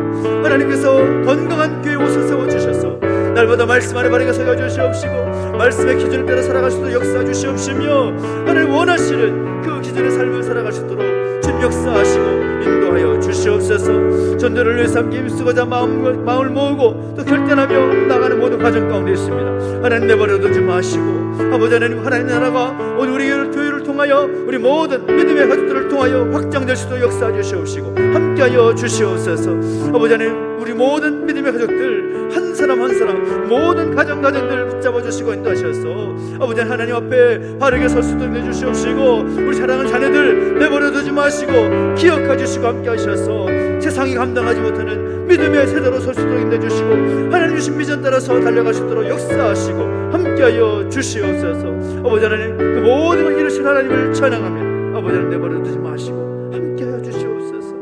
하나님께서 건강한 교회 옷을 세워주셔서 날마다 말씀 안에 바르게 서게 주시옵시고 말씀의 기준을 따라 살아갈 수 있도록 역사해 주시옵시며, 하나님 원하시는 그 기준의 삶을 살아갈 수 있도록 주님 역사하시고 인도하여 주시옵소서. 전도를 위해서 함께 힘쓰고자 마음을 모으고 또 결단하며 나가는 모든 과정 가운데 있습니다. 하나님, 내버려두지 마시고 아버지 하나님, 하나님 나라가 오늘 우리 교회를 통하여 우리 모든 믿음의 가족들을 통하여 확장될 수 있도록 역사해 주시옵시고 함께하여 주시옵소서. 아버지 하나님, 우리 모든 믿음의 가족들 한 사람 한 사람 모든 가정들 붙잡아 주시고 인도하셔서 아버지 하나님 앞에 바르게 설 수 있도록 해주시옵시고, 우리 사랑하는 자녀들 내버려두지 마시고 기억해 주시고 함께 하셔서 세상이 감당하지 못하는 믿음의 세대로 설 수 있도록 인도해 주시고 하나님 주신 비전 따라서 달려갈 수 있도록 역사하시고 함께하여 주시옵소서. 아버지 하나님, 그 모든 걸 이루신 하나님을 찬양하며 아버지 하나님 내버려두지 마시고 함께하여 주시옵소서.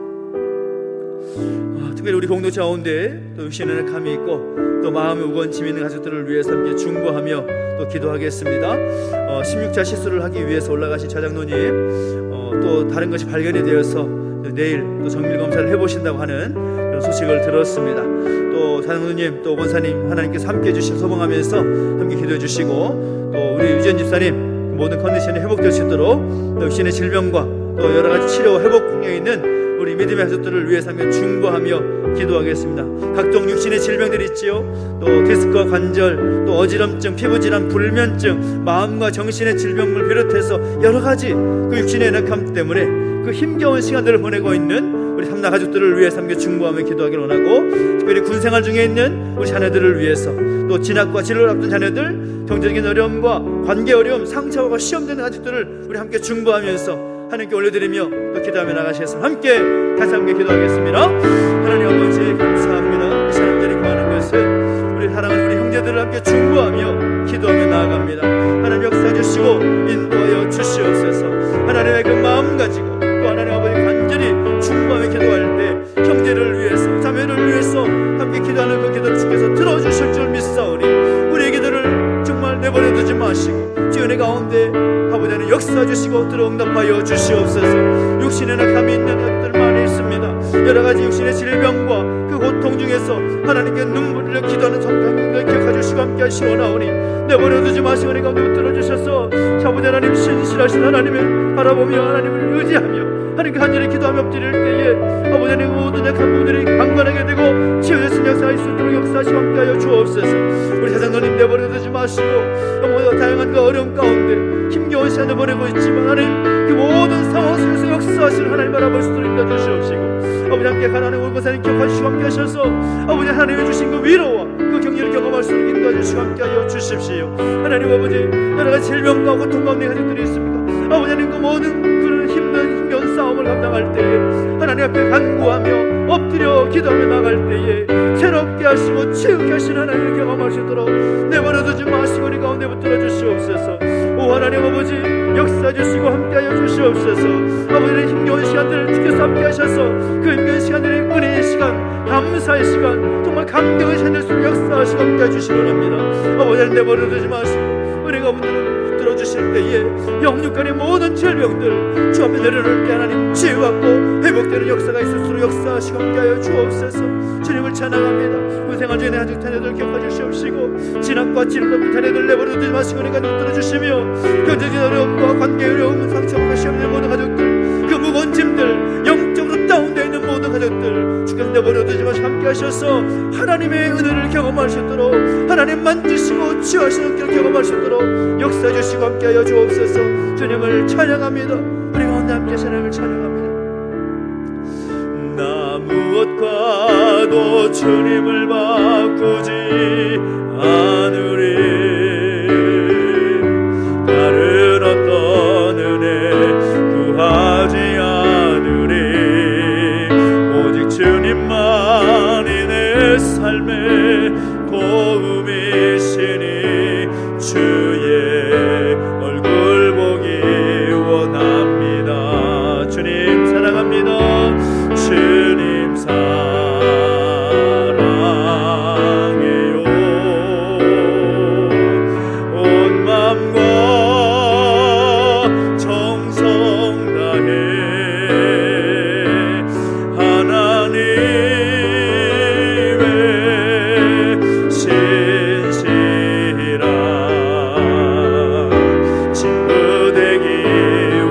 특별히 우리 공동체 가운데 또 육신의 감이 있고 또 마음의 우건짐 있는 가족들을 위해서 함께 중보하며 또 기도하겠습니다. 16차 시술을 하기 위해서 올라가신 차장로님, 또 다른 것이 발견이 되어서 내일 또 정밀 검사를 해보신다고 하는 그런 소식을 들었습니다. 또 차장로님, 또 원사님 하나님께서 함께 해주실 소망하면서 함께 기도해 주시고, 또 우리 유지연 집사님 모든 컨디션이 회복될 수 있도록 또 육신의 질병과 또 여러 가지 치료 회복 국경에 있는 우리 믿음의 가족들을 위해서 함께 중보하며 기도하겠습니다. 각종 육신의 질병들이 있지요. 또 디스크와 관절, 또 어지럼증, 피부질환, 불면증, 마음과 정신의 질병을 비롯해서 여러 가지 그 육신의 연약함 때문에 그 힘겨운 시간들을 보내고 있는 우리 삼나 가족들을 위해서 함께 중보하며 기도하기를 원하고, 특별히 군생활 중에 있는 우리 자녀들을 위해서, 또 진학과 진로를 앞둔 자녀들, 경제적인 어려움과 관계 어려움, 상처와 시험되는 가족들을 우리 함께 중보하면서 하나님께 올려드리며 또 기도하며 나가시겠습니다. 함께 다시 함께 기도하겠습니다. 하나님 아버지 감사합니다. 이 사람들이 구하는 것은 우리 사랑하는 우리 형제들을 함께 중보하며 기도하며 나아갑니다. 하나님 역사해 주시고 인도하여 주시옵소서. 하나님의 그 마음 가지고 또 하나님 아버지 간절히 중보하며 기도할 때 형제를 위해서, 자매를 위해서 함께 기도하는 그 기도를 주께서 들어주실 줄 믿사오니 우리의 기도를 정말 내버려두지 마시고 주의 가운데 아버지 하나님 역사해 주시고 들어응답하여 주시옵소서. 육신에 낙함이 있는 것들 많이 있습니다. 여러 가지 육신의 질병과 그 고통 중에서 하나님께 눈물을 기도하는 성도님들 기억해 주시고 함께 하시오나오니 내버려두지 마시고 우리 가운데 들어주셔서 아버지 하나님 신실하신 하나님을 바라보며 하나님을 의지하며 하나님께 간절히 기도하며 엎드릴 때에 아버지 하나님 모든 약한 부분들이 강건하게 되고 치유되신 역사가 있을 수 있도록 역사하시고 함께하여 주옵소서. 우리 사장님 내버려두지 마시고 너무 다양한 그 어려움 가운데 힘겨운 시간을 보내고 있지만 하나님 그 모든 상황 속에서 역사하시는 하나님 바라볼 수 있도록 인도해 주시옵시고 아버지 함께 가난한 올고사님 기억하시고 함께 하셔서 아버지 하나님이 주신 그 위로와 그 격려를 경험할 수 있도록 인도해 주시고 함께하여 주십시오. 하나님 아버지 여러 가지 질병과 고통 가운데 가족들이 있습니다. 아버지 하나님 그 모든 그런 힘든 싸움을 감당할 때에 하나님 앞에 간구하며 엎드려 기도하며 나갈 때에 새롭게 하시고 치유케 하시는 하나님을 경험할 수 있도록 내버려두지 마시고 우리 가운데 붙들어 주시옵소서. 오 하나님 아버지 역사해 주시고 함께하여 주시옵소서. 아버지의 힘겨운 시간들을 주께서 함께 하셔서 그 힘겨운 시간들이 은혜의 시간, 감사의 시간, 정말 감격의 시간 될수록 역사하시고 함께해 주시려합니다. 아버지를 내버려두지 마시고 은혜가 붙들어 주실 때에 영육간의 모든 질병들 주 앞에 내려놓을 때 하나님 치유받고 회복되는 역사가 있을수록 역사하시고 함께하여 주옵소서. 주님을 찬양합니다. 군생활 중에 한국 자녀들 기억해 주시옵시고 진학과 진로를 자녀들 내버려두지 마시고 은혜가 붙들어 주시며 경제적인 어려움과 관계 어려움, 상처와 시험되는 모든 가족들, 그 무거운 짐들, 영적으로 다운되어 있는 모든 가족들 주께서 내버려두지 마시고 함께 하셔서 하나님의 은혜를 경험할 수 있도록 하나님 만지시고 치유하시는 길 경험할 수 있도록 역사해 주시고 함께하여 주옵소서. 주님을 찬양합니다. 우리 가운데 함께 하나님을 찬양합니다. 나 무엇과도 주님을 바꾸지 않으리. 다른 어떤 은혜 구하지 않으리. 오직 주님만이 내 삶의 도움이시니 주의 얼굴 보기 원합니다. 주님 사랑합니다. 주님 사랑해요. 온 맘과 정성 다해 하나님의 신실한 친구 되기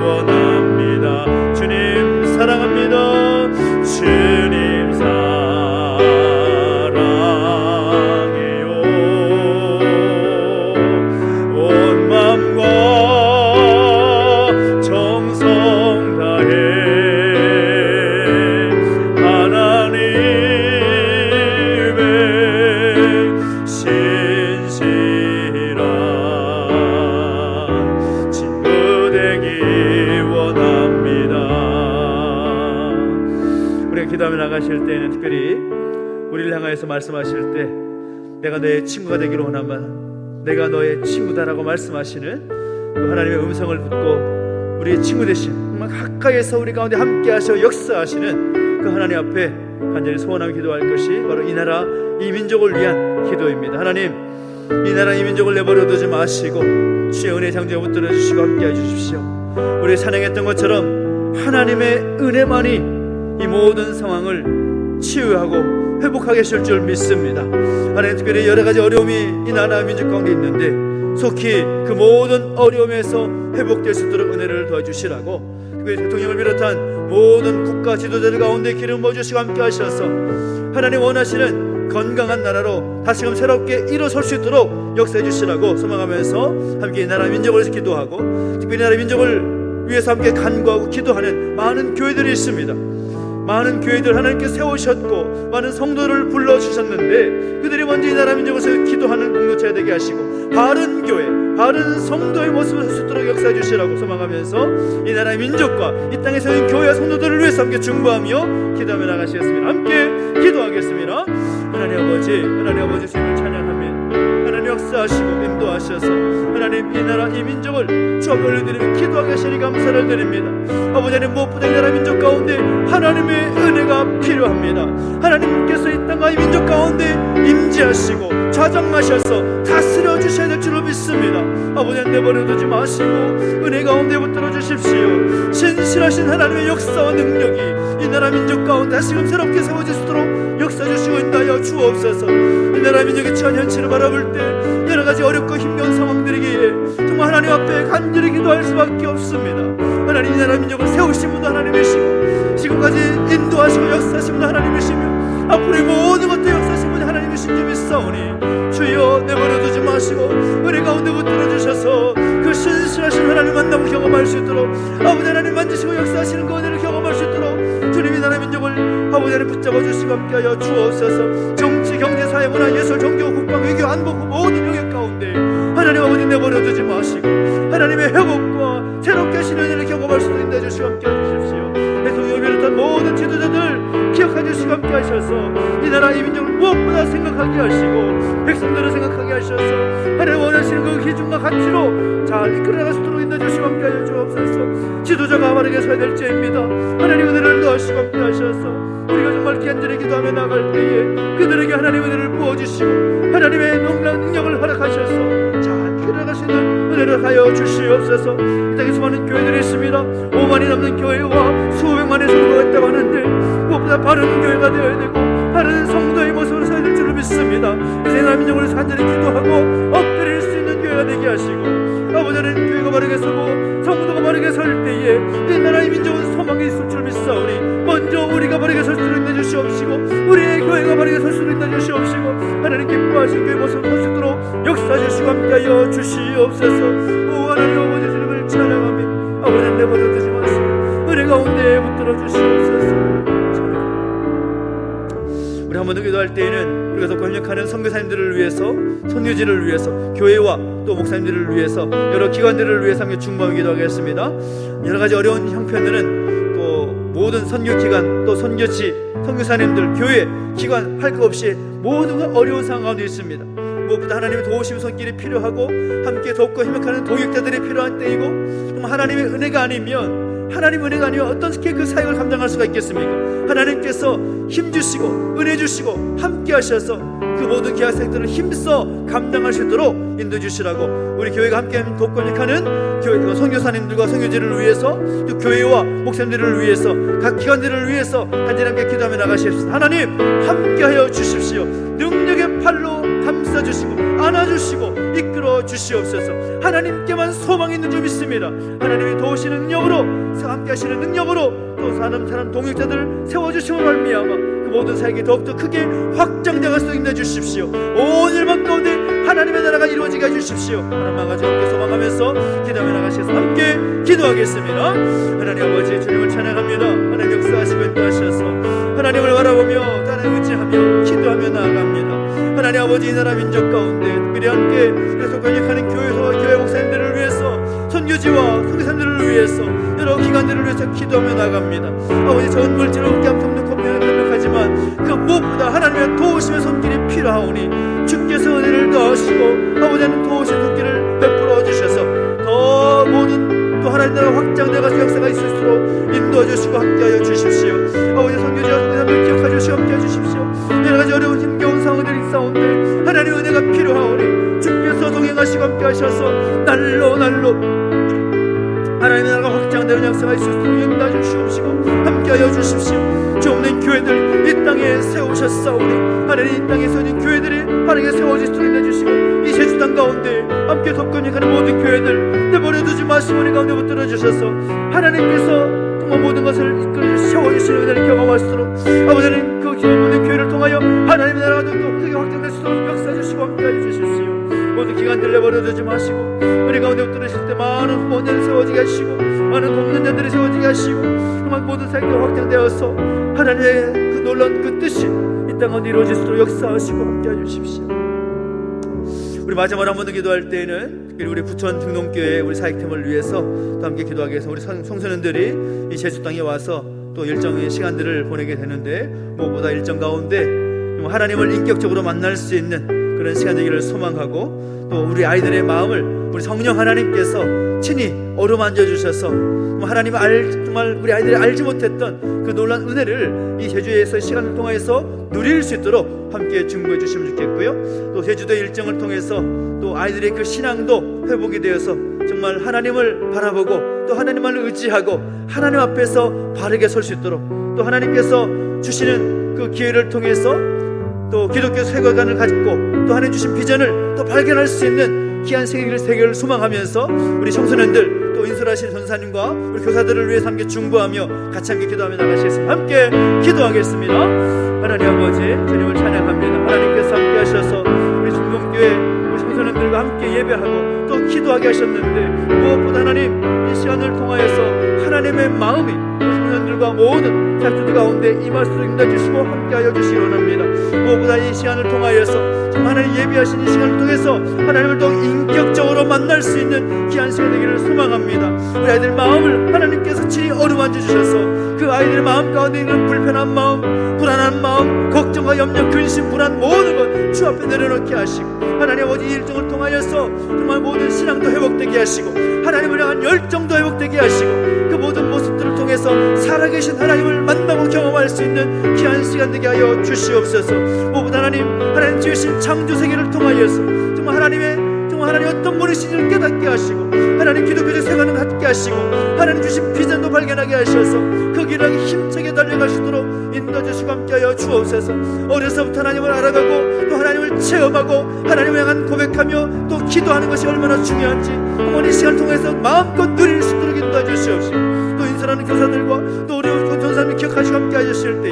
원합니다. 주님 사랑합니다. 주님 사랑해요. 온 맘과 정성 다해 하나님의 신실한 친구 되기 원합니다. 우리가 기도하며 나가실 때는 특별히 우리를 향하여서 말씀하실 때 내가 너의 친구가 되기를 원하면 내가 너의 친구다라고 말씀하시는 그 하나님의 음성을 듣고 우리의 친구 되신 정말 가까이에서 우리 가운데 함께 하셔 역사하시는 그 하나님 앞에 간절히 소원하며 기도할 것이 바로 이 나라 이 민족을 위한 기도입니다. 하나님 이 나라 이 민족을 내버려두지 마시고 주의 은혜 장중에 붙들어 주시고 함께 해주십시오. 우리 찬양했던 것처럼 하나님의 은혜만이 이 모든 상황을 치유하고 회복하게 하실 줄 믿습니다. 하나님 특별히 여러 가지 어려움이 이 나라 민족 가운데 있는데 속히 그 모든 어려움에서 회복될 수 있도록 은혜를 더해주시라고 특별히 대통령을 비롯한 모든 국가 지도자들 가운데 기름 부어주시고 함께 하셔서 하나님 원하시는 건강한 나라로 다시금 새롭게 일어설 수 있도록 역사해 주시라고 소망하면서 함께 이 나라 민족을 기도하고 특별히 이 나라 민족을 위해서 함께 간구하고 기도하는 많은 교회들이 있습니다. 많은 교회들 하나님께 세우셨고 많은 성도를 불러주셨는데 그들이 먼저 이 나라 민족을 위해서 기도하는 공동체가 되게 하시고 바른 교회, 바른 성도의 모습을 설 수 있도록 역사해 주시라고 소망하면서 이 나라의 민족과 이 땅에 서는 교회와 성도들을 위해서 함께 중보하며 기도하며 나가시겠습니다. 함께 기도하겠습니다. 하나님 아버지 주님을 찬양하며 하나님 역사하시고 인도하셔서 하나님 이 나라 이 민족을 주 앞에 올려드리며 기도하게 하시니 감사를 드립니다. 아버지 하나님 무엇보다 이 나라 민족 가운데 하나님의 은혜가 필요합니다. 하나님께서 이 땅과 이 민족 가운데 임재하시고 좌정하셔서 다스려 주셔야 될 줄로 믿습니다. 아버지 하나님 내버려두지 마시고 은혜 가운데 붙들어 주십시오. 신실하신 하나님의 역사와 능력이 이 나라 민족 가운데 다시금 새롭게 세워질 수 있도록 역사 주시고 인도하여 주옵소서. 이 나라 민족의 처한 현실을 바라볼 때 여러가지 어렵고 힘겨운 상황들이기에 정말 하나님 앞에 간절히 기도할 수밖에 없습니다. 하나님 이 나라 민족을 세우신 분도 하나님이시고 지금까지 인도하시고 역사하신 분도 하나님이시며 앞으로의 모든 것도 역사하신 분이 하나님이신 줄 믿사오니 주여 내버려두지 마시고 은혜 가운데 붙들어 주셔서 그 신실하신 하나님 만남을 경험할 수 있도록 아버지 하나님 만지시고 역사하시는 그 은혜를 경험할 수 있도록 주님이 나라 민족을 아버지 하나님 붙잡아 주시고 함께하여 주옵소서. 정치, 경제, 사회, 문화, 예술, 종교, 국방, 외교, 안보 그 모든 영역 가운데 하나님 아버지 내버려두지 마시고 하나님의 회복과 새롭게 하시는 은혜를 경험할 수 있도록 인도해 주시고 함께해 주십시오. 대통령을 비롯한 모든 지도자들 기억해 주시고 함께 하셔서 이 나라 이 민족을 무엇보다 생각하게 하시고 백성들을 생각하게 하셔서 하나님 원하시는 그 기준과 가치로 잘 이끌어나갈 수 있도록 인도해 주시고 함께 하여 주옵소서. 지도자가 바르게 서야 될 때입니다. 하나님 은혜를 넣으시고 함께 하셔서 우리가 정말 간절히 기도하며 나갈 때에 그들에게 하나님의 은혜를 부어주시고 하나님의 놀라운 능력을 허락하셔서 잘 이끌어나가시는 은혜를 하여 주시옵소서. 이 땅에 수많은 교회들이 있습니다. 5만이 넘는 교회와 수백만의 성도가 있다고 하는데 무엇보다 바른 교회가 되어야 되고 바른 성도의 모습으로 서야 될 줄을 믿습니다. 이제 나라 민족을 간절히 기도하고 엎드릴 수 있는 교회가 되게 하시고 아버지 하나님 교회가 바르게 서고 성도가 바르게 설 때에 이 나라의 민족은 소망이 있을 줄 믿사오니 먼저 우리가 바르게 설 수를 인도해 주시옵시고 우리의 교회가 바르게 설 수를 인도해 주시옵시고 하나님 기뻐하신 교회 모습을 볼 수 있도록 역사 주시고 함께하여 주시옵소서. 오 하나님 아버지 주님을 찬양하며 아버지 내버려두지 마시고 은혜 가운데 붙들어 주시옵소서. 우리 한 번 더 기도할 때에는 우리가 더 협력하는 선교사님들을 위해서 선교지를 위해서 교회와 또 목사님들을 위해서 여러 기관들을 위해서 함께 중보하며 기도하겠습니다. 여러 가지 어려운 형편들은 또 모든 선교기관 또 선교지 선교사님들 교회 기관 할 것 없이 모두가 어려운 상황 가운데 있습니다. 무엇보다 하나님의 도우심 손길이 필요하고 함께 돕고 협력하는 동역자들이 필요한 때이고 정말 하나님의 은혜가 아니면 어떻게 그 사역을 감당할 수가 있겠습니까? 하나님께서 힘주시고 은혜 주시고 함께 하셔서 그 모든 기획생들을 힘써 감당할 수 있도록 인도해 주시라고 우리 교회가 함께 돕고 협력하는 교회 선교사님들과 선교지를 위해서 또 교회와 목사님들을 위해서 각 기관들을 위해서 간절히 함께 기도하며 나가십시오. 하나님 함께하여 주십시오. 능력의 팔로 감싸주시고 안아주시고 이끌어 주시옵소서. 하나님께만 소망이 있는 줄 믿습니다. 하나님이 도우시는 능력으로 함께 하시는 능력으로 또 사람 동역자들을 세워주시고 말미암아 그 모든 사역이 더욱더 크게 확장되어갈 수 있게 해주십시오. 온 일반 가운데 하나님의 나라가 이루어지게 해주십시오. 하나님만 가지고 함께 소망하면서 기도하며 나가셔서 함께 기도하겠습니다. 하나님 아버지 주님을 찬양합니다. 하나님 역사하시고 인도하셔서 하나님을 바라보며 하나님 의지하며 기도하며 나아갑니다. 하나님 아버지 이 나라 민족 가운데 특별히 함께 그래서 권역하는 교회와 교회 목사님들을 위해서 선교지와 선교사님들을 위해서 여러 기관들을 위해서 기도하며 나갑니다. 아버지 좋은 물질을 얻기 없는 협력하지만 그 무엇보다 하나님의 도우심의 손길이 필요하오니 주께서 은혜를 더하시고 아버지 하나님 도우신 손길을 베풀어 주셔서 더 모든 또 하나님 나라 확장되어가서 역사가 있을수록 인도해 주시고 함께하여 주십시오. 아버지 선교지와 선교사님을 기억하여 주시고 함께해 주십시오. 여러가지 어려운 힘겨운 상황들이 있사온데 하나님의 은혜가 필요하오니 주께서 동행하시고 함께하셔서 날로 하나님의 나라가 확장되는 역사가 있을 수 있도록 인도해 주시옵시고 함께하여 주십시오. 주 없는 교회들 이 땅에 세우셨사오니 하나님 이 땅에 서는 교회들이 빠르게 세워질 수 있도록 인도해 주시고 이 제주 땅 가운데 함께 돕고 협력하는 모든 교회들 내버려두지 말씀 우리 가운데 붙들어 주셔서 하나님께서 정말 모든 것을 이끌어 세워주시는 은혜를 경험할수록 아버지 하나님 그 모든 교회를 통하여 하나님의 나라가 더 크게 확장될 수 있도록 역사 주시고 함께해 주십시오. 모든 기관들 내버려두지 마시고 우리 가운데 붙들으실 때 많은 후원자를 세워지게 하시고 많은 돕는 자들이 세워지게 하시고 정말 모든 사역들이 확장되어서 하나님의 그 놀라운 그 뜻이 이 땅 가운데 이루어질 수 있도록 역사하시고 함께해 주십시오. 우리 마지막으로 한 번 더 기도할 때에는 우리 부천 등농교회 우리 사역팀을 위해서 또 함께 기도하기 위해서 우리 청소년들이 이 제주 땅에 와서 또 일정의 시간들을 보내게 되는데 무엇보다 일정 가운데 하나님을 인격적으로 만날 수 있는 그런 시간 되기를 소망하고 또 우리 아이들의 마음을 우리 성령 하나님께서 친히 어루만져 주셔서 하나님을 정말 우리 아이들이 알지 못했던 그 놀라운 은혜를 이 제주에서 시간을 통해서 누릴 수 있도록 함께 중보해 주시면 좋겠고요. 또 제주도 일정을 통해서 또 아이들의 그 신앙도 회복이 되어서 정말 하나님을 바라보고 또 하나님을 의지하고 하나님 앞에서 바르게 설 수 있도록 또 하나님께서 주시는 그 기회를 통해서 또 기독교 세계관을 가지고 또 하나님 주신 비전을 또 발견할 수 있는 귀한 세계를 소망하면서 우리 청소년들 또 인솔하신 전사님과 우리 교사들을 위해서 함께 중보하며 같이 함께 기도하며 나가시겠습니다. 함께 기도하겠습니다. 하나님 아버지 주님을 찬양합니다. 하나님께서 함께 하셔서 우리 중동교회 우리 청소년들과 함께 예배하고 또 기도하게 하셨는데 무엇보다 하나님 이 시간을 통하여서 하나님의 마음이 우리 청소년들과 모든 자녀들 가운데 임할 수 인도해주시고 함께하여 주시기 원합니다. 무엇보다 이 시간을 통하여서 하나님 예비하신 이 시간을 통해서 하나님을 더 인격적으로 만날 수 있는 귀한 시간 되기를 소망합니다. 우리 아이들 마음을 하나님께서 친히 어루만져 주셔서 그 아이들의 마음 가운데 있는 불편한 마음, 불안한 마음, 걱정과 염려, 근심, 불안 모든 것 주 앞에 내려놓게 하시고 하나님 아버지 이 일정을 통하여서 정말 모든 신앙도 회복되게 하시고 하나님을 향한 열정도 회복되게 하시고 그 모든 모습들을 통해서 살아계신 하나님을 만나고 경험할 수 있는 귀한 시간 되게 하여 주시옵소서. 무엇보다 하나님 지으신 창조 세계를 통하여서 정말 하나님 어떤 분이신지를 깨닫게 하시고 하나님 기독교적 생활을 갖게 하시고 하나님 주신 비전도 발견하게 하셔서 그 길을 힘차게 달려갈 수 있도록 인도주시고 함께하여 주옵소서. 어려서부터 하나님을 알아가고 또 하나님을 체험하고 하나님을 향한 고백하며 또 기도하는 것이 얼마나 중요한지 어머니 이 시간을 통해서 마음껏 누릴 수 있도록 인도해 주시옵시고 또 인솔하는 교사들과 또 우리 전사님 기억하시고 함께 하실 때에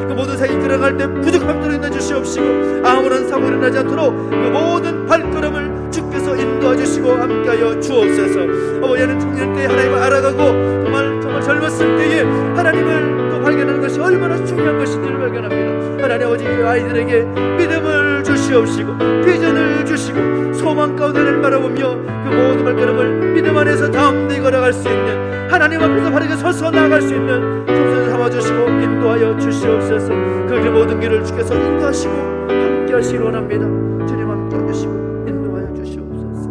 그 모든 사역이 들어갈 때 부족함도 인도해 주시옵시고 아무런 사고 일어나지 않도록 그 모든 발걸음을 주께서 인도해 주시고 함께하여 주옵소서. 어머니는 청년 때에 하나님을 알아가고 정말 젊었을 때에 하나님을 또 발견하는 것이 얼마나 중요한 것인지를 발견합니다. 하나님 아버지 아이들에게 믿음을 주시옵시고 비전을 주시고 소망 가운데를 바라보며 그 모든 발걸음을 믿음 안에서 담대히 걸어갈 수 있는 하나님 앞에서 바르게 서서 나아갈 수 있는 청소년 삼아주시고 인도하여 주시옵소서. 그 길 모든 길을 주께서 인도하시고 함께 하시기 원합니다. 주님 함께 해주시고 인도하여 주시옵소서.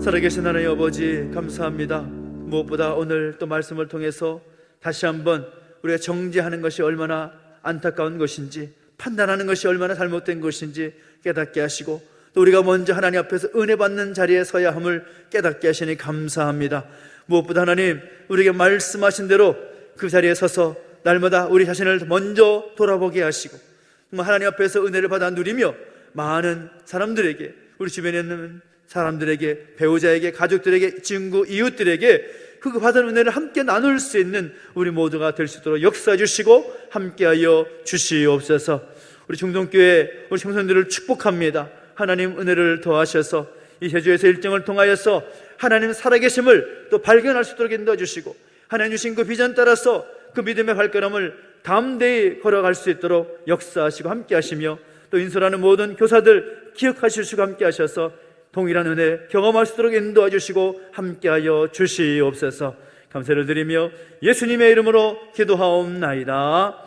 살아계신 하나님 아버지 감사합니다. 무엇보다 오늘 또 말씀을 통해서 다시 한번 우리가 정죄하는 것이 얼마나 안타까운 것인지 판단하는 것이 얼마나 잘못된 것인지 깨닫게 하시고 또 우리가 먼저 하나님 앞에서 은혜 받는 자리에 서야 함을 깨닫게 하시니 감사합니다. 무엇보다 하나님 우리에게 말씀하신 대로 그 자리에 서서 날마다 우리 자신을 먼저 돌아보게 하시고 하나님 앞에서 은혜를 받아 누리며 많은 사람들에게 우리 주변에 있는 사람들에게 배우자에게 가족들에게 친구 이웃들에게 그 받은 은혜를 함께 나눌 수 있는 우리 모두가 될 수 있도록 역사해 주시고 함께하여 주시옵소서. 우리 중동교회 우리 청소년들을 축복합니다. 하나님 은혜를 더하셔서 이 제주에서 일정을 통하여서 하나님 살아계심을 또 발견할 수 있도록 인도해 주시고 하나님 주신 그 비전 따라서 그 믿음의 발걸음을 담대히 걸어갈 수 있도록 역사하시고 함께 하시며 또 인솔하는 모든 교사들 기억하시고 함께 하셔서 동일한 은혜 경험할 수 있도록 인도해 주시고 함께하여 주시옵소서. 감사를 드리며 예수님의 이름으로 기도하옵나이다.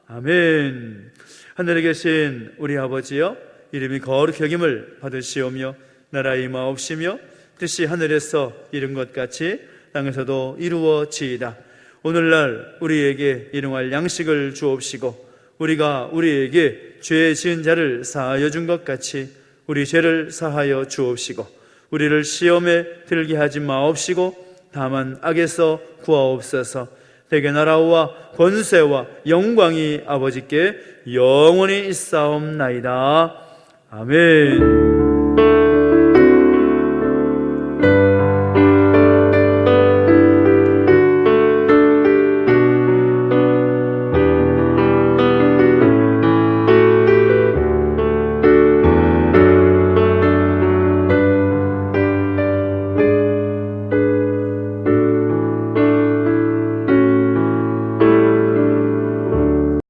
아멘. 하늘에 계신 우리 아버지여 이름이 거룩히 여김을 받으시오며 나라의 임하옵시며 뜻이 하늘에서 이룬 것 같이 땅에서도 이루어지이다. 오늘날 우리에게 일용할 양식을 주옵시고 우리가 우리에게 죄 지은 자를 사하여 준 것 같이 우리 죄를 사하여 주옵시고 우리를 시험에 들게 하지 마옵시고 다만 악에서 구하옵소서. 대개 나라와 권세와 영광이 아버지께 영원히 있사옵나이다. 아멘.